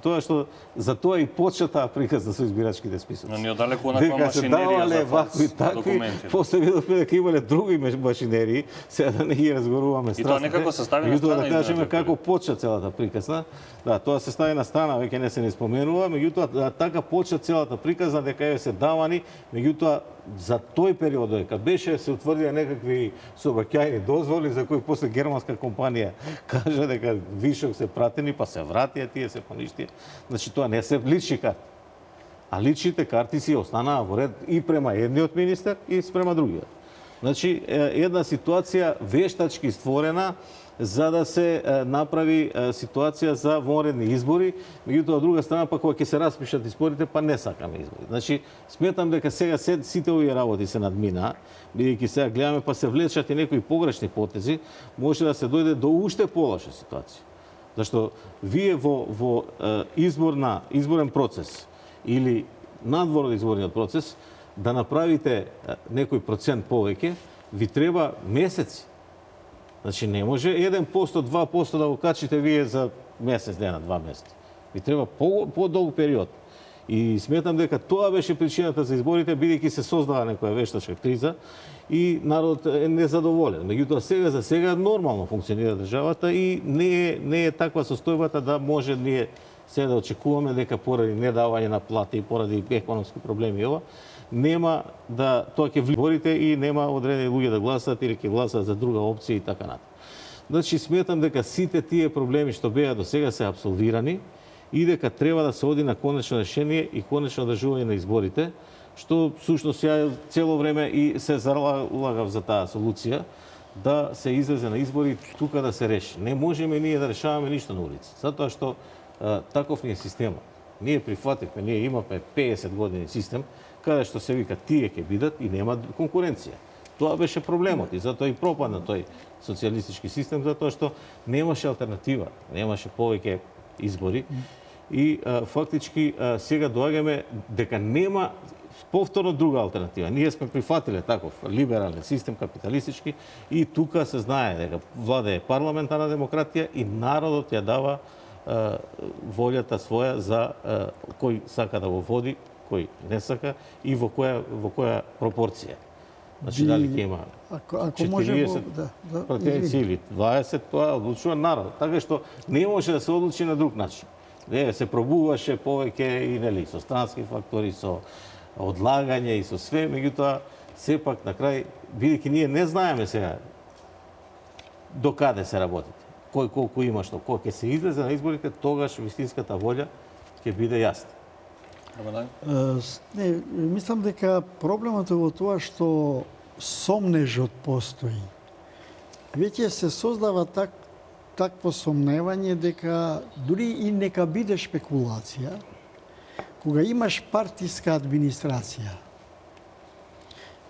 тоа што за тоа и почна таа приказна со избирачките списоци. Но не одалеку онаква машинерија за фалс документи. После видовме дека имале други машинерии, сега да не ги разгоруваме страстите. И тоа некако се стави на страна. Да кажеме како почна целата приказна. Да, тоа се стави на страна, веќе не се не споменува, меѓутоа така почна целата приказна дека се давани, меѓутоа за тој период дека беше се утврдија некакви сообраќајни дозволи за кои после германска компанија кажа дека вишок се пратени, па се вратија, тие се поништија. Значи тоа не се лични карти. А личните карти си останаа во ред и према едниот министер и спрема другиот. Значи една ситуација вештачки створена за да се направи ситуација за вонредни избори, меѓутоа од друга страна па кога ќе се распишат изборите па не сакаме избори. Значи сметам дека сега сите овие работи се надмина, бидејќи сега гледаме па се влечат и некои погрешни потези, може да се дојде до уште полоша ситуација. Зашто вие во изборен процес или надвор од изборниот процес да направите некој процент повеќе, ви треба месеци. Значи не може 1%, 2% да го качите вие за месец дена, 2 месеци. Ви треба по-долг период. И сметам дека тоа беше причината за изборите, бидејќи се создава некоја вештачка криза и народот е незадоволен. Меѓутоа сега нормално функционира државата и не е таква состојбата да може ние сега да очекуваме дека поради недавање на плати и поради економски проблеми ова нема да тоа ќе влиборите и нема одредени луѓе да гласат или ќе гласат за друга опција и така натаму. Значи сметам дека сите тие проблеми што беа до сега се апсолвирани и дека треба да се оди на конечно решение и конечно одржување на изборите, што всушност ја цело време и се залагав за таа солуција да се излезе на избори тука да се реши. Не можеме ние да решаваме ништо на улица, затоа што таков ни е системот. Ние прифативме, ние имавме 50 години систем каде што се вика тие ќе бидат и нема конкуренција. Тоа беше проблемот и затоа и пропадна тој социјалистички систем, затоа што немаше алтернатива, немаше повеќе избори и фактички сега доаѓаме дека нема повторно друга алтернатива. Ние сме прифатиле таков либерален систем, капиталистички и тука се знае дека владее парламентарна демократија и народот ја дава волјата своја за кој сака да го води, кој не сака и во која пропорција. Значи дали ќе има 40 пратеници или 20, тоа одлучува народ. Така што не може да се одлучи на друг начин. Не, се пробуваше повеќе и нели со странски фактори, со одлагање и со све, меѓутоа сепак на крај бидејќи ние не знаеме сега до каде се работите. Кој колку има што, кога ќе се излезе на изборите, тогаш вистинската волја ќе биде јасна. Не, мислам дека проблемот е во тоа што сомнежот постои. Веќе се создава такво сомневање дека дури и нека биде шпекулација, кога имаш партиска администрација.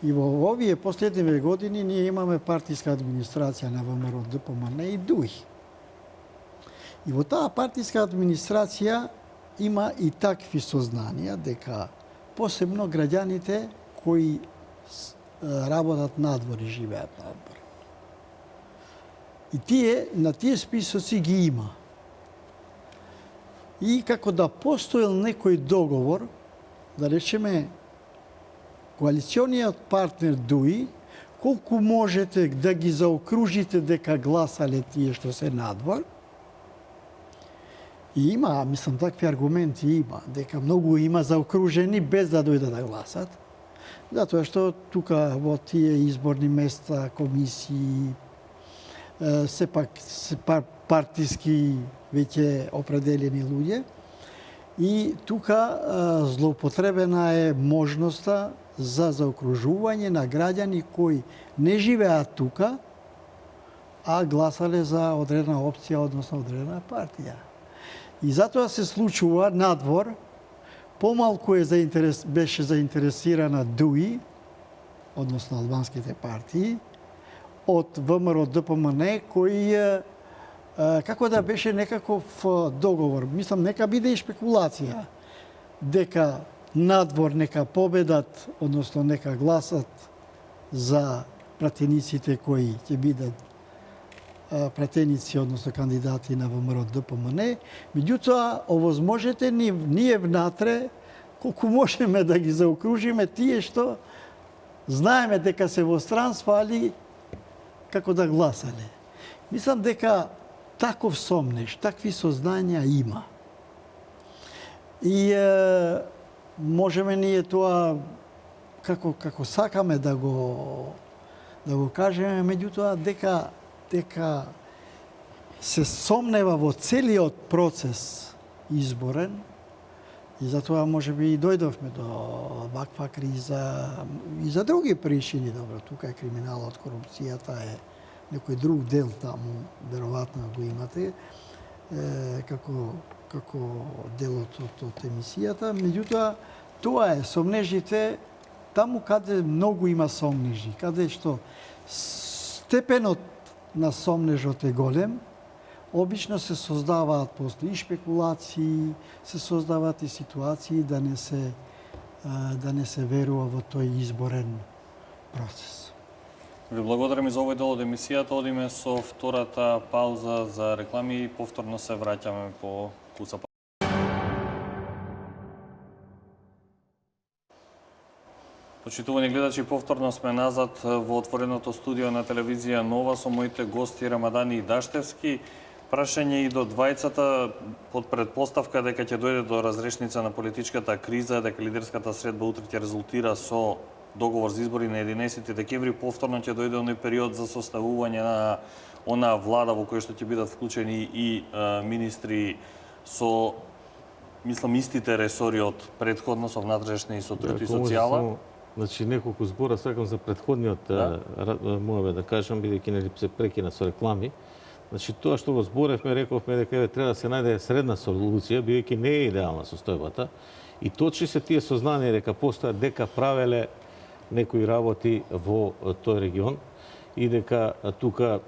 И во овие последниве години ние имаме партиска администрација на ВМРО, ДПМН и ДУИ. И во таа партиска администрација има и такви сознанија дека посебно граѓаните кои работат надвор и живеат надвор. И на тие списоци ги има. И како да постоел некој договор, да речеме, коалициониот партнер ДУИ, колку можете да ги заокружите дека гласале тие што се надвор. И има, мислам, такви аргументи има, дека многу има заокружени без да дојдат да гласат. Затоа што тука во тие изборни места, комисии, сепак партиски веќе определени луѓе. И тука злоупотребена е можноста за заокружување на граѓани кои не живеат тука, а гласале за одредена опција, односно одредена партија. И затоа се случува надвор, помалку беше заинтересирана ДУИ, односно албанските партии, од ВМРО ДПМН, кој како да беше некаков договор. Мислам, нека биде и шпекулација, дека надвор нека победат, односно нека гласат за пратениците кои ќе бидат пратеници, односно кандидати на ВМРО ДПМН. Меѓутоа, овозможете ние внатре, колку можеме да ги заокружиме тие што знаеме дека се во странство, али како да гласале. Мислам дека таков сомнеж, такви сознанија има. И можеме ние тоа како сакаме да го кажеме, меѓутоа дека се сомнева во целиот процес изборен, и затоа можеби и дојдовме до ваква криза и за други причини. Добро, тука е криминалот, корупцијата е некој друг дел таму, веројатно го имате, како делот од емисијата. Меѓутоа, тоа е сомнежите таму каде многу има сомнежи, каде што степенот на сомнежот е голем, обично се создаваат после и шпекулации, се создаваат и ситуации да не се верува во тој изборен процес. Ви благодарам и за овој дел од емисијата. Одиме со втората пауза за реклами и повторно се враќаме по куса. Почитувани гледачи, повторно сме назад во отвореното студио на телевизија Нова со моите гости Рамадани и Даштевски. Прашање и до двајцата под предпоставка дека ќе дојде до разрешница на политичката криза, дека лидерската средба утре ќе резултира со договор за избори на 11 декември, повторно ќе дојде оној период за составување на онаа влада во која што ќе бидат вклучени и министри со, мислам, истите ресори од претходно, со внатрешни и со труд и социјала. Значи, неколку збора сакам за претходниот моеве да кажам, бидејќи нели се прекина со реклами. Значи, тоа што го зборевме, рековме дека треба да се најде средна солуција, бидејќи не е идеална состојбата. И точи се тие сознанија дека постојат, дека правеле некои работи во тој регион и дека тука,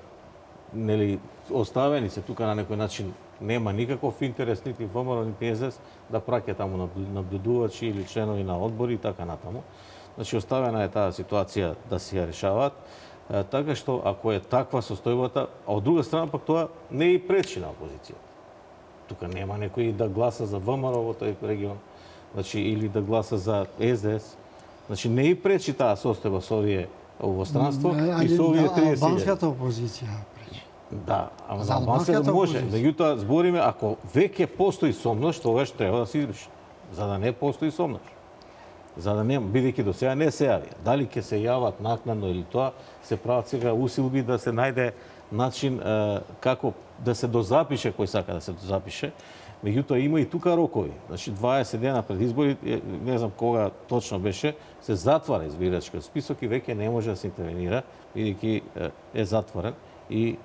нели, оставени се тука на некој начин, нема никаков интерес нити ВМРО, нити СДС да праќа таму наблюдувачи или членови на одбори и така натаму. Значи, оставена е таа ситуација да си ја решаваат. Така што, ако е таква состојбата, а од друга страна пак тоа не и пречи на опозицијата. Тука нема некој да гласа за ВМРО во тој регион, значи, или да гласа за СДС. Значи, не и пречи таа состојба со овие овостранство и со овие 30.000. Албанската опозиција пречи. Да, ама за албанската може. Меѓутоа, збориме, ако веќе постои сомнож, тогаш треба да се избрише. За да не постои сомнож. За да не, бидејќи до сега не се јави. Дали ќе се јават накнадно или тоа, се прават сега усилби да се најде начин како да се дозапише кој сака да се дозапише. Меѓутоа има и тука рокови. Значи 20 дена пред избори, не знам кога точно беше, се затвара избирачкиот список и веќе не може да се интервенира, бидејќи е затворен и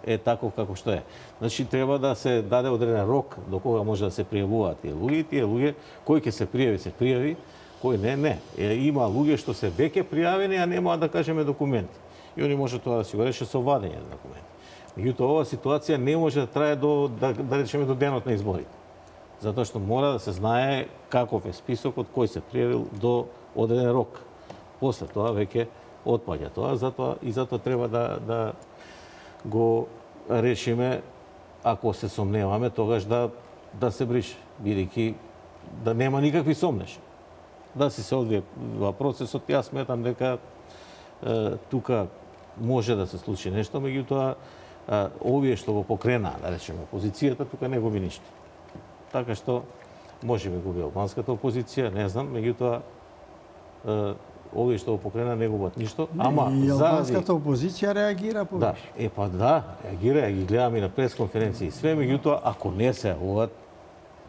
е таков како што е. Значи треба да се даде одреден рок до кога може да се пријавуваат тие луѓе, кој ќе се пријави, кој не. Има луѓе што се веќе пријавени, а немаат да кажеме документи. И они може тоа да си го реше со вадење на документи. Меѓутоа, оваа ситуација не може да трае да речеме до денот на изборите. Затоа што мора да се знае каков е списокот, кој се пријавил до одреден рок. После тоа веќе отпаѓа тоа, затоа треба да го решиме, ако се сомневаме, тогаш да се брише, бидејќи да нема никакви сомнеши. Да се одвие процесот, јас сметам дека тука може да се случи нешто, меѓутоа овие што го покренаа, да речеме, опозицијата, тука не губи ништо. Така што може би губи албанската опозиција, не знам, меѓутоа овие што го покренаа не губат ништо, ама и албанската опозиција реагира повеќе. Реагира, ги гледаме на пресконференции и све, меѓутоа ако не се јавуваат,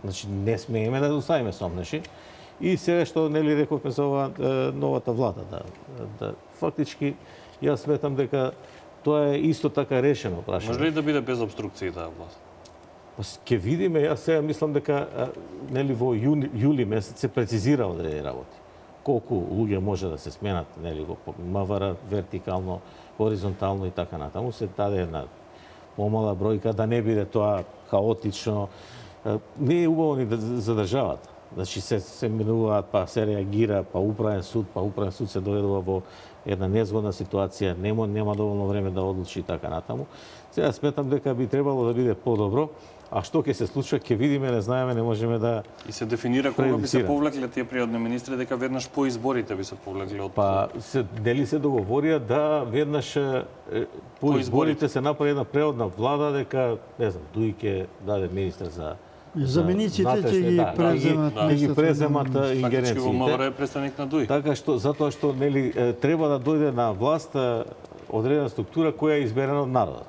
значи не смееме да оставиме сомнеши. И сега што нели рековме за ова новата влада, фактички јас сметам дека тоа е исто така решено прашање. Може ли да биде без обструкции таа власт? Ќе видиме, јас сега мислам дека нели во јули месец се прецизира одредени работи. Колку луѓе може да се сменат, нели го МВР вертикално, хоризонтално и така натаму, се даде една помала бројка да не биде тоа хаотично. Не е убаво ни за државата. Значи се менуваат, па се реагира, па управен суд се доведува во една незгодна ситуација, нема доволно време да одлучи и така натаму. Сега сметам дека би требало да биде подобро, а што ќе се случи, ќе видиме, не знаеме, не можеме да И се дефинира кога би се повлекле тие приодни министри, дека веднаш по изборите би се повлекле од дали се договорија да веднаш по изборите се направи една преодна влада, дека не знам, Дуј ќе даде министер за замениците ќе ги преземат ингеренциите. Фактички во МВР е представник на Дуј. Така што затоа што нели треба да дојде на власт одредена структура која е изберена од народот.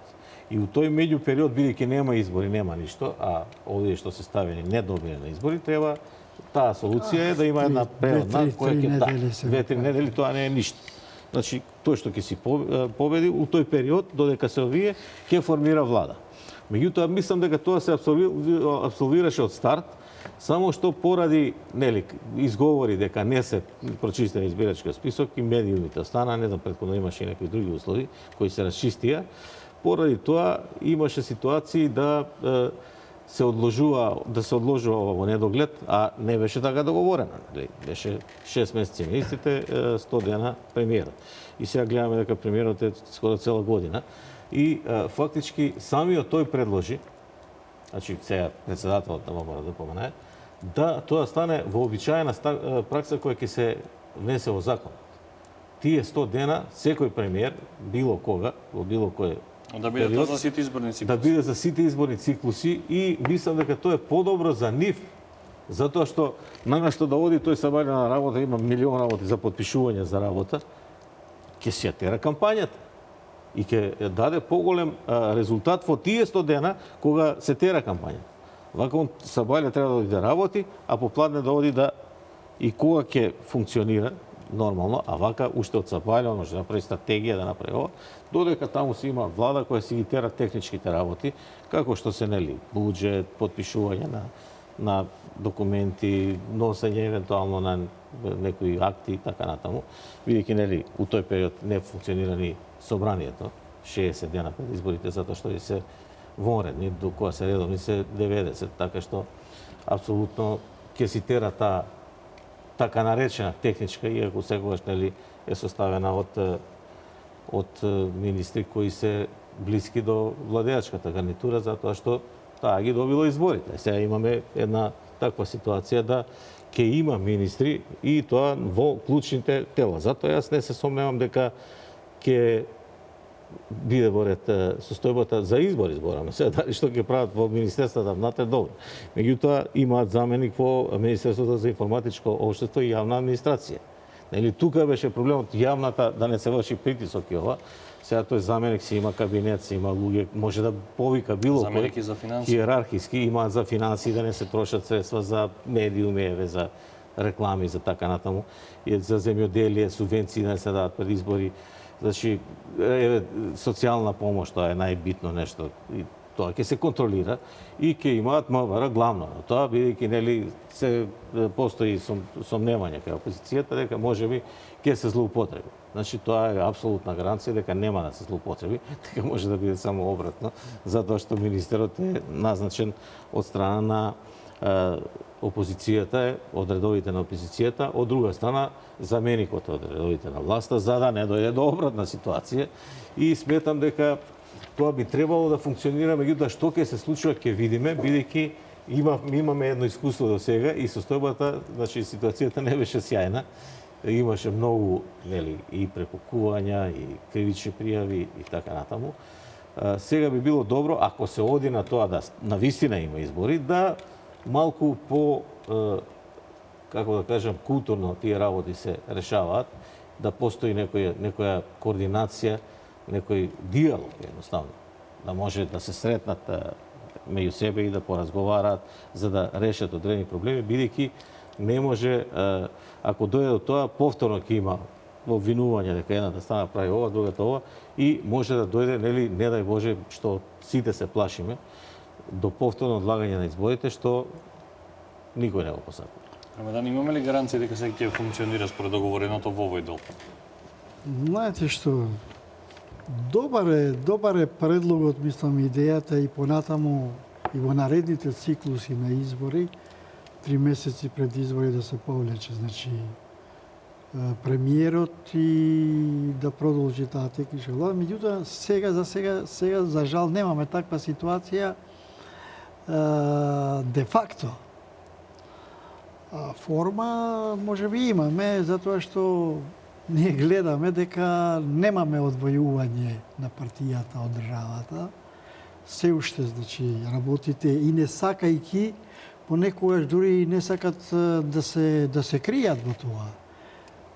И у тој меѓу период, бидејќи нема избори, нема ништо, а овие што се ставени не добиле на избори, треба таа солуција е да има една преодна која ќе 2-3 недели, тоа не е ништо. Значи, тој што ќе си победи у тој период, додека се овие, ќе формира влада. Меѓутоа, мислам дека тоа се абсолвираше од старт, само што поради изговори дека не се прочистен избирачкиот список и медиумите остана, не знам, претходно имаше и некои други услови кои се расчистија, поради тоа имаше ситуации да се одложува во недоглед, а не беше така договорено. Беше 6 месеци министрите, 100 дена премиерот. И сега гледаме дека премиерот е скоро цела година. И фактички самиот тој предложи, значи сега председателот на ВМРО да помене, да тоа стане вообичаена пракса која ќе се внесе во закон. Тие 100 дена, секој премиер, било кога, во било кој да биде тоа за сите изборни циклуси. Да биде за сите изборни циклуси и мислам дека тоа е подобро за нив, затоа што наместо да оди тој Сабајле на работа, има милион работи за подпишување за работа, ќе се тера кампањата и ќе даде поголем резултат во тие 100 дена кога се тера кампања. Вака Сабајле треба да оди да работи, а попладне да оди да и кога ќе функционира нормално, а вака уште од Сабајле може да направи стратегија, да направи ова, додека таму се има влада која си ги тера техничките работи, како што се буџет, подпишување на документи, носење евентуално на некои акти и така натаму, бидејќи у тој период не функционира ни собранието 60 дена пред изборите, затоа што се вонредни, до која се редовни се 90, така што апсолутно ќе си тера таа така наречена техничка, иако секогаш е составена од министри кои се блиски до владеачката гарнитура, затоа што таа ги добила изборите. Сега имаме една таква ситуација да ќе има министри и тоа во клучните тела. Затоа јас не се сомневам дека ќе биде во ред состојбата за избори, збораме. Сега дали што ќе прават во министерството внатре добро. Меѓутоа имаат заменик во Министерството за информатичко општество и јавна администрација. Нели тука беше проблемот јавната да не се врши притисок и ова. Сега тој заменик си има кабинет, си има луѓе, може да повика било Заменик и кој за финансии. иерархиски имаат за финансии да не се трошат средства за медиуми, еве за реклами за така натаму, и за земјоделие, субвенции да не се дават пред избори. Значи, еве социјална помош, тоа е најбитно нешто. И тоа ќе се контролира и ќе имаат МВР главно. Тоа бидејќи нели се постои сомневање кај опозицијата дека можеби ќе се злоупотреби. Значи тоа е апсолутна гаранција дека нема да се злоупотреби, дека може да биде само обратно, затоа што министерот е назначен од страна на опозицијата, од редовите на опозицијата, од друга страна заменикот од редовите на власта, за да не дојде до обратна ситуација. И сметам дека тоа би требало да функционира, меѓутоа што ќе се случува ќе видиме, бидејќи имаме едно искуство до сега и состојбата, значи ситуацијата не беше сјајна. Имаше многу, нели, и прекукувања, и кривични пријави и така натаму. Сега би било добро, ако се оди на тоа да навистина има избори, да малку по, како да кажам, културно тие работи се решаваат, да постои некоја координација, некој диалог, едноставно, да може да се сретнат меѓу себе и да поразговараат за да решат одредени проблеми, бидејќи не може, ако дојде до тоа, повторно ќе има обвинување дека едната страна прави ова, другата ова, и може да дојде, нели, не дај Боже, што сите се плашиме, до повторно одлагање на изборите, што никој не го посакува. Рамадан, имаме ли гаранција дека сега ќе функционира според договореното во овој дел? Знаете што, добар е предлогот, мислам, идејата и понатаму и во наредните циклуси на избори, 3 месеци пред избори да се повлече, значи, премиерот и да продолжи таа текничка влада. Меѓутоа, сега за жал немаме таква ситуација де факто. Форма може би имаме, затоа што ние гледаме дека немаме одвојување на партијата од државата. Се уште, значи, работите и не сакајќи, понекогаш дури и не сакат да се кријат во тоа.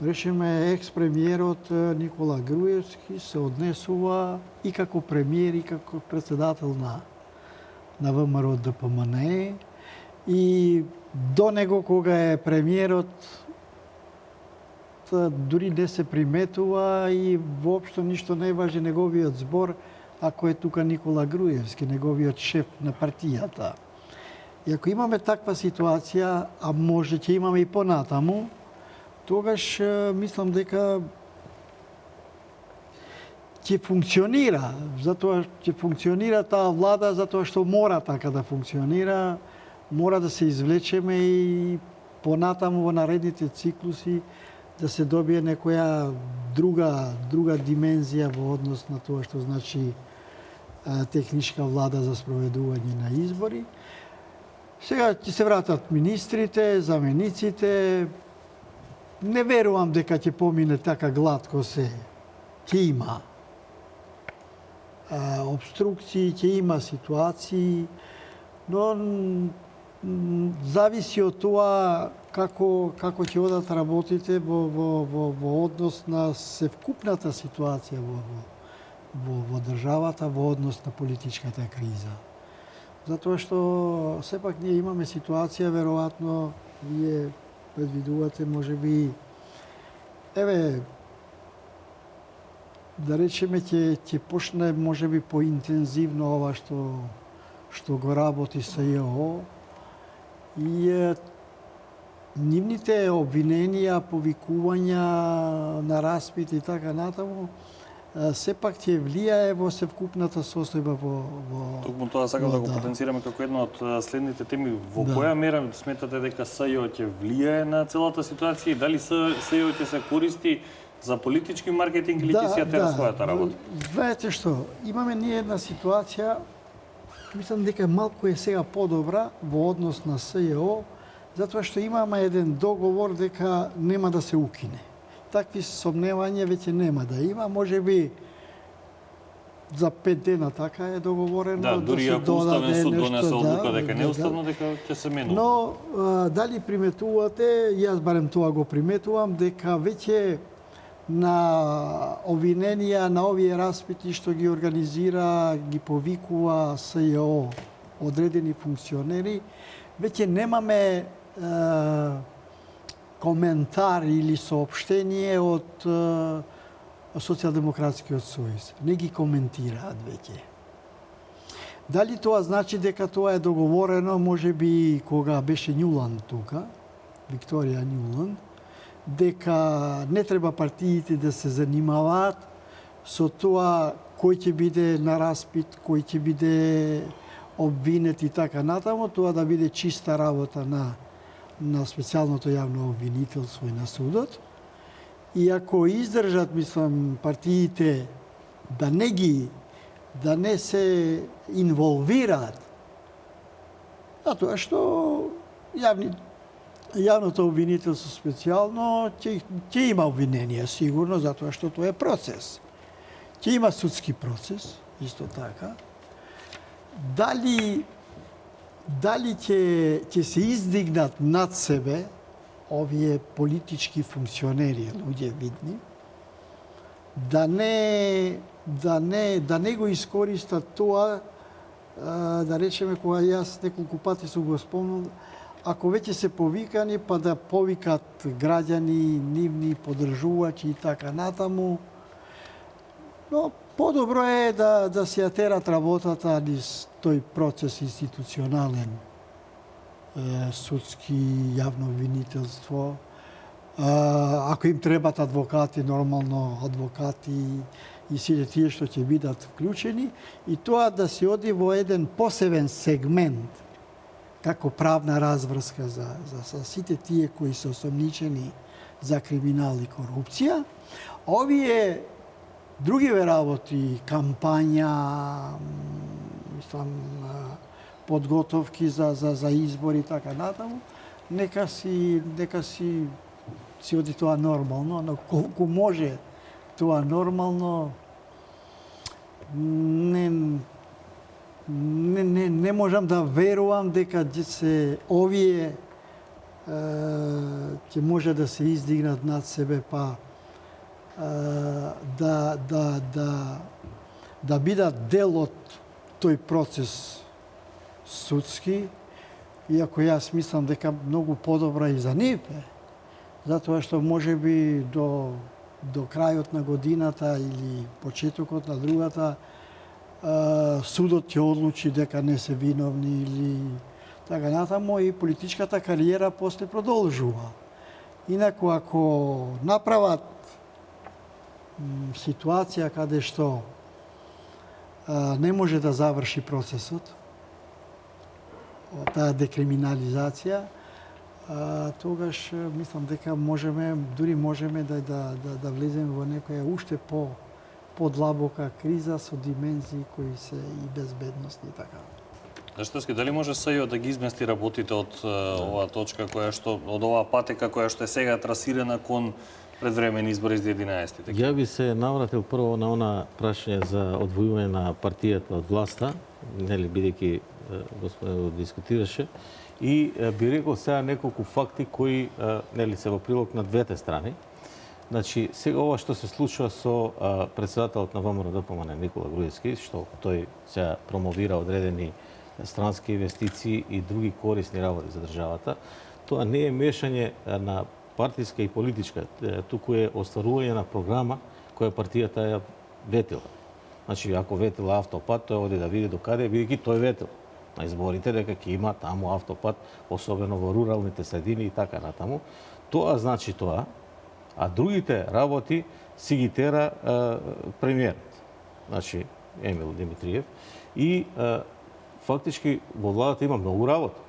Речеме, екс-премиерот Никола Груевски се однесува и како премиер и како председател на ВМРО ДПМН, и до него кога е премиерот дури не се приметува и воопшто ништо не важи неговиот збор, ако е тука Никола Груевски, неговиот шеф на партијата. И ако имаме таква ситуација, а може ќе имаме и понатаму, тогаш мислам дека ќе функционира, затоа ќе функционира таа влада, затоа што мора така да функционира, мора да се извлечеме и понатаму во наредните циклуси да се добие некоја друга димензија во однос на тоа што значи техничка влада за спроведување на избори. Сега ќе се вратат министрите, замениците. Не верувам дека ќе помине така гладко се. Ќе има обструкции, ќе има ситуации, но зависи од тоа како ќе одат работите во однос на севкупната ситуација во државата, во однос на политичката криза. Затоа што сепак ние имаме ситуација, веројатно вие предвидувате, можеби, еве, да речеме, ќе почне можеби поинтензивно ова што го работи СЈО, и нивните обвиненија, повикувања на распит и така натаму, сепак ќе влијае во севкупната состојба во Токму тоа сакам да го потенцираме како една од следните теми. Во која мера сметате дека СЈО ќе влијае на целата ситуација и дали СЈО ќе се користи за политички маркетинг или ќе си ја тера својата работа? Знаете што, имаме ние една ситуација, мислам дека малку е сега подобра во однос на СЈО, затоа што имаме еден договор дека нема да се укине. Такви сомневања веќе нема да има, можеби за 5 дена така е договорено. Да, дури се ако Уставен додаде суд нешто, донесе одлука дека не е да. уставно, дека ќе се менува. Но дали приметувате, јас барем тоа го приметувам, дека веќе на обвиненија на овие распити што ги организира, ги повикува СЈО, одредени функционери, веќе немаме коментар или соопштение од Социјалдемократскиот сојуз. Не ги коментираат веќе. Дали тоа значи дека тоа е договорено, може би кога беше Њуланд тука, Викторија Њуланд, дека не треба партиите да се занимаваат со тоа кој ќе биде на распит, кој ќе биде обвинет и така натаму, тоа да биде чиста работа на специјалното јавно обвинителство и на судот. И ако издржат, мислам, партиите да не се инволвираат, затоа што јавното обвинителство специјално ќе има обвиненија сигурно, затоа што тоа е процес. Ќе има судски процес, исто така. Дали ќе се издигнат над себе овие политички функционери, луѓе видни, да не го искористат тоа, да речеме, кога јас неколку пати сум го спомнал, ако веќе се повикани, па да повикат граѓани, нивни поддржувачи и така натаму. Но подобро е да се ја терат работата низ тој процес институционален, судски, јавно обвинителство. Ако им требат адвокати, нормално адвокати и сите тие што ќе бидат вклучени, и тоа да се оди во еден посебен сегмент како правна разврска за сите тие кои се осомничени за криминал и корупција. Овие другиве работи, кампања, мислам, подготовки за избори и така натаму, нека си оди тоа нормално, но колку може тоа нормално, не можам да верувам дека овие ќе може да се издигнат над себе, па да бидат дел од тој процес судски, иако јас мислам дека многу подобра и за нив е, затоа што може би до крајот на годината или почетокот на другата судот ќе одлучи дека не се виновни или така натаму, и политичката кариера после продолжува. Инаку ако направат ситуација каде што не може да заврши процесот, таа декриминализација, тогаш мислам дека дури можеме да влеземе во некоја уште подлабока криза со димензии кои се и безбедностни и така. Штески, дали може СЈО да ги измести работите од оваа точка од оваа патека која што е сега трасирана кон предвремени избори за 11 така? Ја би се навратил прво на она прашање за одвојување на партијата од власта, нели бидејќи господинот дискутираше, и би рекол сега неколку факти кои нели се во прилог на двете страни. Значи, сега ова што се случува со претседателот на ВМРО-ДПМН Никола Груевски, што тој сега промовира одредени странски инвестиции и други корисни работи за државата, тоа не е мешање на партиска и политичка, туку е остварување на програма која партијата ја ветила. Значи, ако ветила автопат, тој оди да види до каде, бидејќи тој ветил на изборите дека ќе има таму автопат, особено во руралните средини и така натаму. Тоа значи тоа, а другите работи си ги тера премиерот, значи Емил Димитриев, и фактички во владата има многу работа.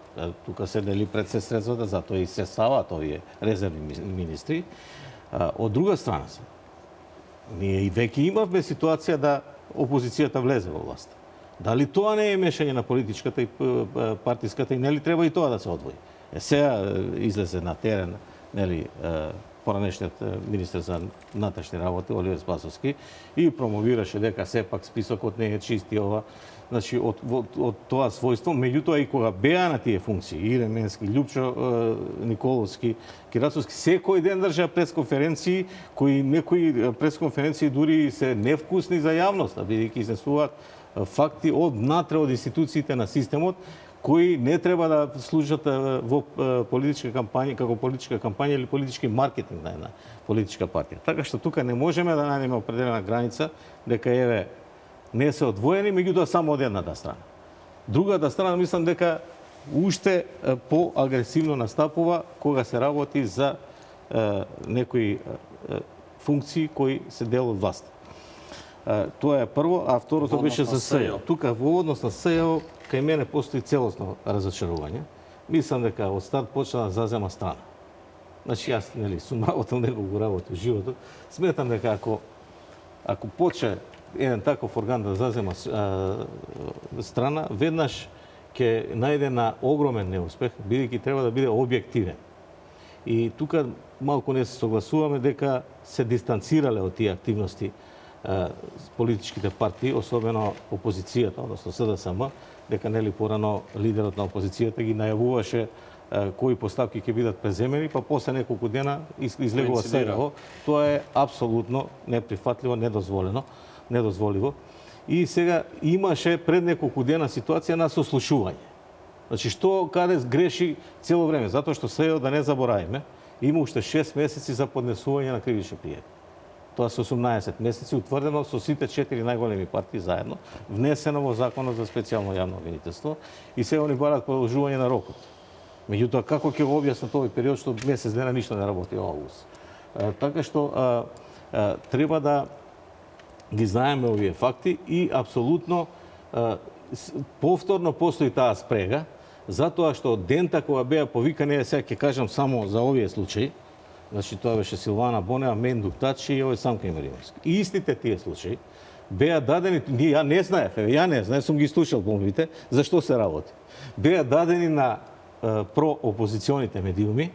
Тука се дели пред се средствата, затоа и се ставаат овие резервни министри. Од друга страна се, ние и веќе имавме ситуација да опозицијата влезе во власт. Дали тоа не е мешање на политичката и партиската и нели треба и тоа да се одвои? Сега излезе на терен, нели, поранешниот министер за внатрешни работи Оливер Спасовски и промовираше дека сепак списокот не е чист и ова. Значи од тоа својство, меѓутоа и кога беа на тие функции, и Ременски, Љупчо Николовски, Кирацовски, секој ден држа пресконференции, кои некои пресконференции дури се невкусни за јавноста, бидејќи изнесуваат факти од внатре од институциите на системот, кои не треба да служат во политичка кампања, како политичка кампања или политички маркетинг на една политичка партија. Така што тука не можеме да најдеме определена граница дека еве не се одвоени, меѓутоа само од едната страна. Другата страна мислам дека уште поагресивно настапува кога се работи за некои функции кои се дел од власт. Тоа е прво, а второто беше за СЈО. Тука во однос на СЈО кај мене постои целосно разочарување. Мислам дека од старт почна да зазема страна. Значи јас сум работел неколку работи во животот, сметам дека ако почне еден таков орган да зазема страна, веднаш ќе најде на огромен неуспех, бидејќи треба да биде објективен. И тука малку не се согласуваме дека се дистанцирале од тие активности политичките партии, особено опозицијата, односно СДСМ, дека порано лидерот на опозицијата ги најавуваше кои поставки ќе бидат преземени, па после неколку дена излегува СРО. Тоа е апсолутно неприфатливо, недозволиво. И сега имаше пред неколку дена ситуација на сослушување. Значи што каде греши цело време, затоа што СЈО, да не заборавиме, има уште 6 месеци за поднесување на кривични пријави. Тоа се 18 месеци, утврдено со сите 4 најголеми партии заедно, внесено во Законот за специјално јавно обвинителство, и сега они бараат продолжување на рокот. Меѓутоа, како ќе го објаснат овој период што месец дена ништо не работи во август? Така што треба да ги знаеме овие факти и апсолутно повторно постои таа спрега, затоа што од дента кога беа повикани, сега ќе кажам само за овие случаи, значи тоа беше Силвана Бонева, Мендук Тачи и овој Самка Имеримовски. И истите тие случаи беа дадени, ја не знаев, сум ги слушал помовите, за што се работи. Беа дадени на проопозиционите медиуми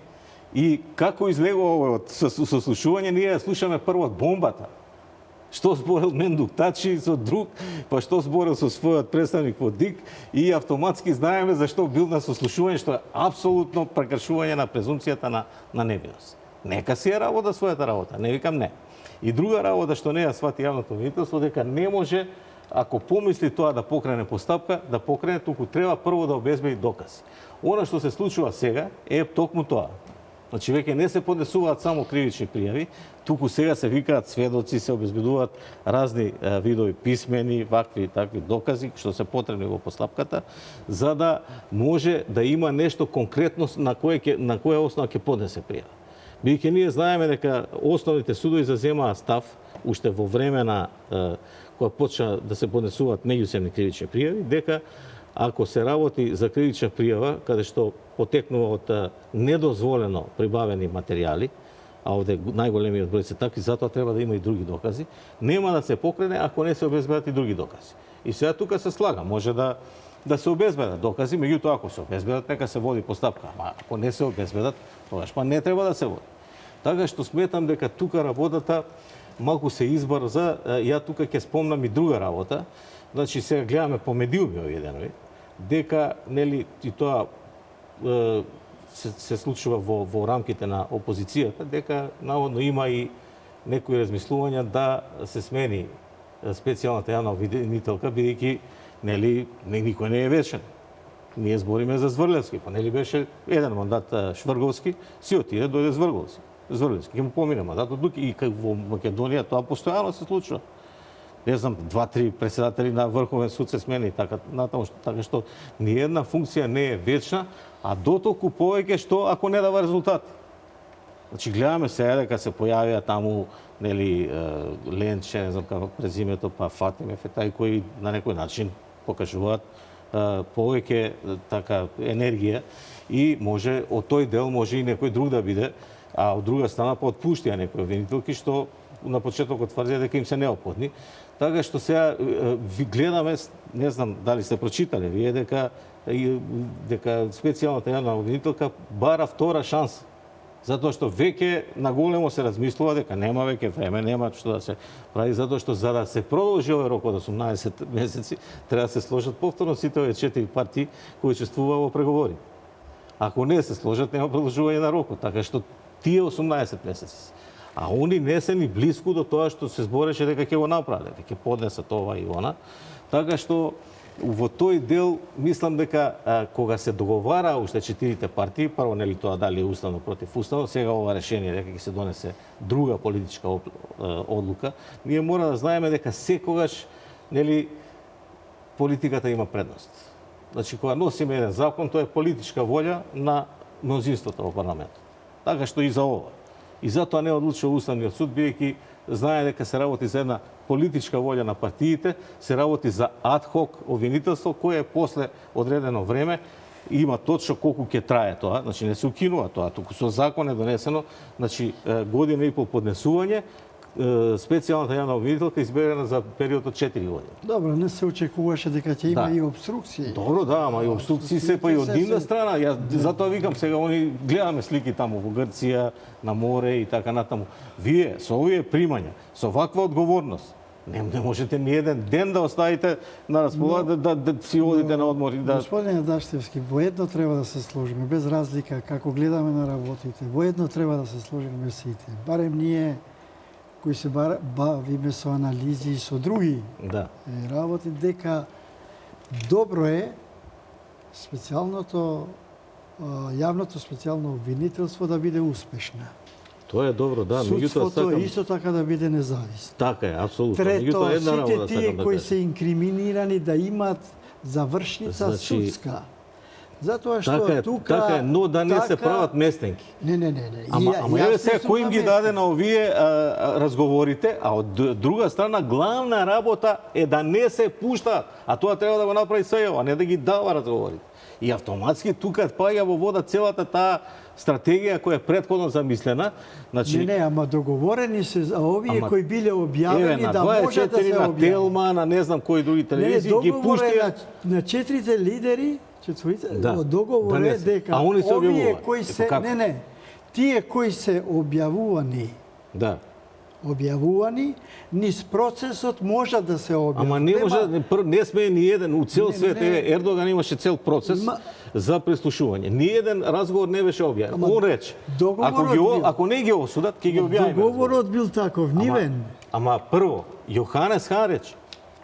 и како излегува овој сослушување, ние ја слушаме прво од бомбата. Што зборил Мендук Тачи со друг, па што зборил со својот представник во ДИК, и автоматски знаеме зашто бил на сослушување, што е апсолутно прекршување на презумцијата на невиност. Нека си ја работа својата работа, не викам не. И друга работа што не ја свати јавното обвинителство, дека не може, ако помисли тоа да покрене постапка, да покрене, туку треба прво да обезбеди докази. Она што се случува сега е токму тоа. Значи веќе не се поднесуваат само кривични пријави, туку сега се викаат сведоци, се обезбедуваат разни видови писмени, вакви и такви докази што се потребни во постапката, за да може да има нешто конкретно на која основа ќе поднесе пријава. Бидејќи ние знаеме дека основните судови заземаа став уште во време на кога почна да се поднесуваат меѓусебни кривични пријави, дека ако се работи за кривична пријава, каде што потекнува од недозволено прибавени материјали, а овде најголемиот број се такви, затоа треба да има и други докази, нема да се покрене ако не се обезбедат и други докази. И сега тука се слага, може да се обезбедат докази, меѓутоа ако се обезбедат, нека се води постапка, а ако не се обезбедат, тогаш па не треба да се води. Така што сметам дека тука работата малку се избрза, ја тука ќе спомнам и друга работа. Значи сега гледаме по медиуми овие денови, дека и тоа се случува во рамките на опозицијата, дека наводно има и некои размислувања да се смени специјалната јавна обвинителка, бидејќи никој не е вечен. Ние збориме за Зврлевски, па беше еден мандат Шврговски, си отиде, дојде Зврлевски, ќе му помине мандатот, и во Македонија тоа постојано се случува. Не знам, 2-3 председатели на Врховен суд се смени, така што ниедна функција не е вечна, а дотолку повеќе што ако не дава резултати. Значи гледаме сега дека се појавија таму Ленче, не знам како презимето, па Фатиме Фетај, кои на некој начин покажуваат повеќе така енергија и може од тој дел може и некој друг да биде, а од друга страна па отпуштија некои обвинителки што на почетокот тврдеа дека им се неопходни. Така што сега ви гледаме, не знам дали сте прочитале вие, дека специјалната јавна обвинителка бара втора шанса. Затоа што веќе наголемо се размислува дека нема веќе време, нема што да се прави, затоа што за да се продолжи овој рок од 18 месеци, треба да се сложат повторно сите овие 4 партии кои учествуваа во преговори. Ако не се сложат, нема продолжување на рокот, така што тие 18 месеци. А они не се ни близко до тоа што се збореше дека ќе го направат, дека ќе поднесат ова и она. Така што во тој дел мислам дека кога се договара уште 4 партии, прво нели тоа дали е уставно против уставно, сега ова решение дека ќе се донесе друга политичка одлука, ние мора да знаеме дека секогаш нели политиката има предност. Значи кога носиме еден закон, тоа е политичка волја на мнозинството во парламентот. Така што и за ова. И затоа не одлучува Уставниот суд, бидејќи знае дека се работи за една политичка волја на партиите, се работи за адхок обвинителство кое после одредено време има точно колку ќе трае тоа, значи не се укинува тоа, туку со закон е донесено, значи година и пол поднесување, специјалната јавна обвинителка изберена за период од 4 години. Добро, не се очекуваше дека ќе има и обструкции. Добро, да, ама и обструкции се па и од нивна страна. Јас затоа викам сега они гледаме слики таму во Грција, на море и така натаму. Вие со овие примања, со ваква одговорност, не можете ни еден ден да оставите на располагање да си одите на одмор и да... Господине Даштевски, воедно треба да се сложиме, без разлика како гледаме на работите. Воедно треба да се сложиме сите. Барем ние кои се бавиме со анализи и со други работи, дека добро е специјалното, јавното специјално обвинителство да биде успешна. Тоа е добро, да, меѓутоа Судството исто така да биде независно. Така е, апсолутно. Трето, една сите тие да кои се инкриминирани да имат завршница судска. Затоа што така е, но да не се прават местенки. Не. Ама еве сега кој им ги даде на овие разговорите, а од друга страна главна работа е да не се пуштаат, а тоа треба да го направи СЈО, а не да ги дава разговорите. И автоматски тука паѓа во вода целата таа стратегија која е претходно замислена. Значи ама договорени се за овие кои биле објавени да може да се на објави. Телма, на не знам кои други телевизии ги пуштаат на 4 лидери, договор е дека овие кои се тие кои се објавувани. Да. Објавувани, низ процесот може да се објави. Ама не може, не сме ни еден, у цел свет, Ердоган имаше цел процес за преслушување. Ни еден разговор не беше објавен. Он рече, ако не ги осудат, ќе ги објавиме. Договорот бил таков, нивен. Ама прво, Јоханес Хан рече,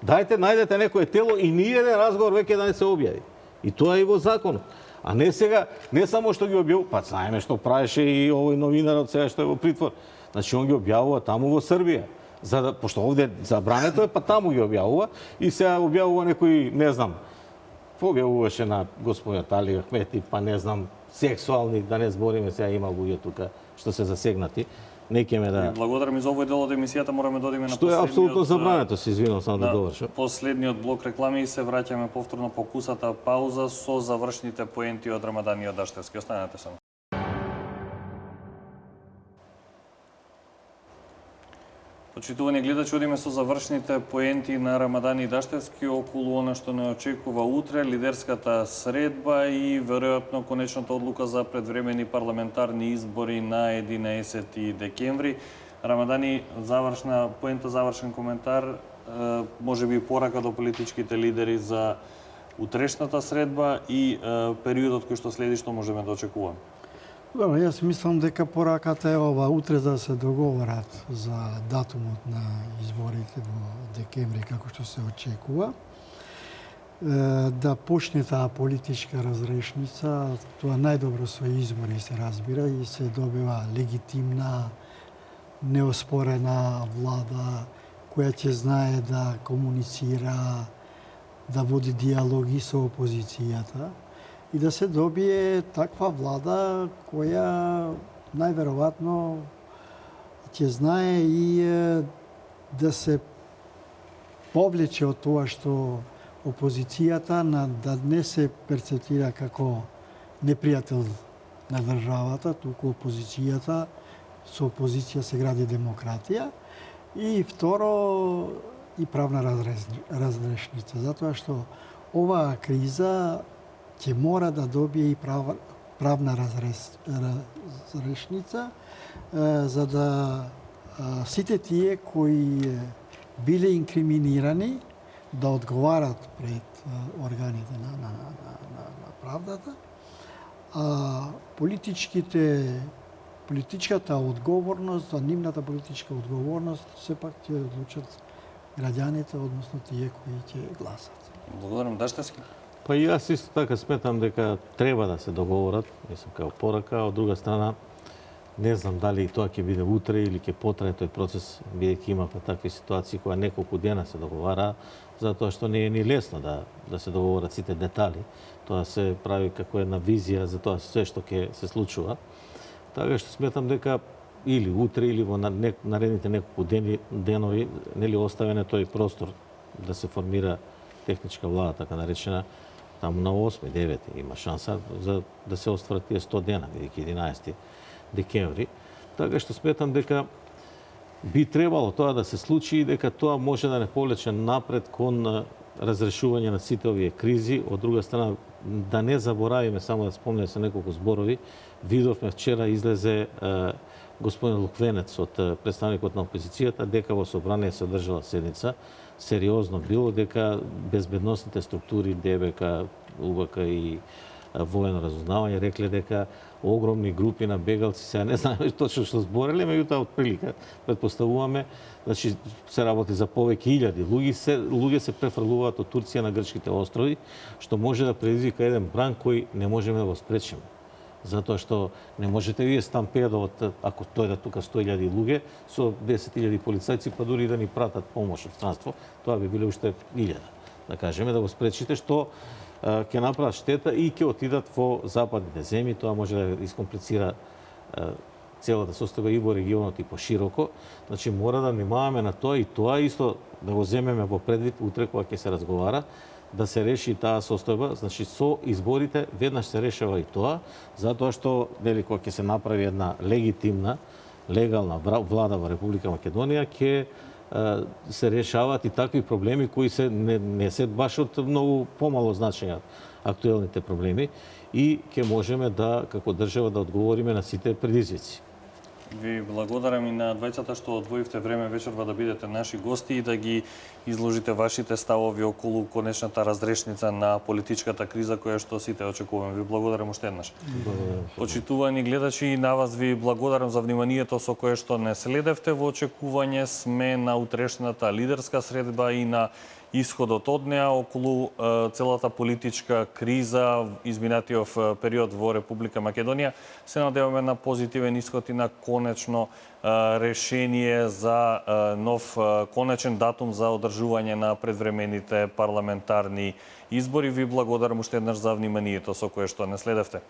најдете некое тело и ни еден разговор веќе да не се објави. И тоа е и во законот. А не сега, не само што ги објавува, па знаеме што правеше и овој новинарот сега што е во притвор. Значи он ги објавува таму во Србија. Пошто овде забрането е, па таму ги објавува и сега објавува некои, не знам, објавуваше на господинот Али Ахмети, па не знам, сексуални, да не збориме, сега има луѓе тука што се засегнати. Не кеме да... Благодарам и за овој дел од емисијата, мораме да одиме на што е апсолутно забрането, се извинувам само да довршам. Последниот блок реклами и се враќаме повторно по кусата пауза со завршните поенти од Рамадан Даштевски. Останете само. Почитувани гледачи, одиме со завршните поенти на Рамадан Даштевски околу она што не очекува утре, лидерската средба и веројатно конечната одлука за предвремени парламентарни избори на 11 декември. Рамадани, завршна поента, завршен коментар, може би порака до политичките лидери за утрешната средба и периодот кој што следи, што можеме да очекуваме. Добро, јас мислам дека пораката е ова, утре да се договорат за датумот на изборите во декември, како што се очекува. Да почне таа политичка разрешница, тоа најдобро со избори се разбира и се добива легитимна, неоспорена влада, која ќе знае да комуницира, да води диалоги со опозицијата. И да се добие таква влада која најверојатно ќе знае и да се повлече од тоа што опозицијата да не се перцептира како непријател на државата, туку опозицијата, со опозиција се гради демократија. И второ, и правна разрешница, затоа што оваа криза ќе мора да добие и правна разрешница, за да сите тие кои биле инкриминирани да одговарат пред органите на правдата, а политичката одговорност, за нивната политичка одговорност, сепак ќе одлучат граѓаните, односно тие кои ќе гласат. Благодарам, Даштевски. Па и јас исто така сметам дека треба да се договорат, мислам како порака, а од друга страна не знам дали тоа ќе биде утре или ќе потрае тој процес, бидејќи има такви ситуации кои неколку дена се договара, затоа што не е ни лесно да се договорат сите детали. Тоа се прави како една визија за тоа се што ќе се случува. Така што сметам дека или утре или во наредните неколку денови нели оставен тој простор да се формира техничка влада, така наречена, таму на 8-9 има шанса за да се остварат тие 100 дена, бидејќи 11 декември. Така што сметам дека би требало тоа да се случи и дека тоа може да не повлече напред кон разрешување на сите овие кризи. Од друга страна, да не заборавиме, само да спомнеме се неколку зборови, видовме вчера излезе господин Луквенец од представникот на опозицијата дека во собрание се одржала седница, сериозно било дека безбедносните структури ДБК, УБК и воено разузнавање рекле дека огромни групи на бегалци, сега не знаеме точно што збореле, меѓутоа отприлика претпоставуваме, значи се работи за повеќе илјади луѓе се префрлуваат од Турција на грчките острови, што може да предизвика еден бран кој не можеме да го спречиме. Затоа што не можете вие стампеда од, ако дојдат тука 100.000 луѓе, со 10.000 полицајци, па дури да ни пратат помош од странство, тоа би биле уште 1000. Да кажеме, да го спречите, што ќе направат штета и ќе отидат во западните земји, тоа може да искомплицира целата состојба и во регионот и пошироко. Значи мора да внимаваме на тоа и тоа исто да го земеме во предвид утре кога ќе се разговара, да се реши таа состојба, значи со изборите веднаш се решава и тоа, затоа што нели кога ќе се направи една легитимна, легална влада во Република Македонија, ќе се решаваат и такви проблеми кои не се баш од многу помало значење актуелните проблеми и ќе можеме да како држава да одговориме на сите предизвици. Ви благодарам и на двајцата што одвоивте време вечерва да бидете наши гости и да ги изложите вашите ставови околу конечната разрешница на политичката криза која што сите очекуваме. Ви благодарам уште еднаш. Почитувани гледачи, и на вас ви благодарам за вниманието со кое што не следевте. Во очекување сме на утрешната лидерска средба и на исходот од неа околу целата политичка криза изминатиот период во Република Македонија. Се надеваме на позитивен исход и на конечно решение за нов конечен датум за одржување на предвремените парламентарни избори. Ви благодарам уште еднаш за вниманието со кое што не следевте.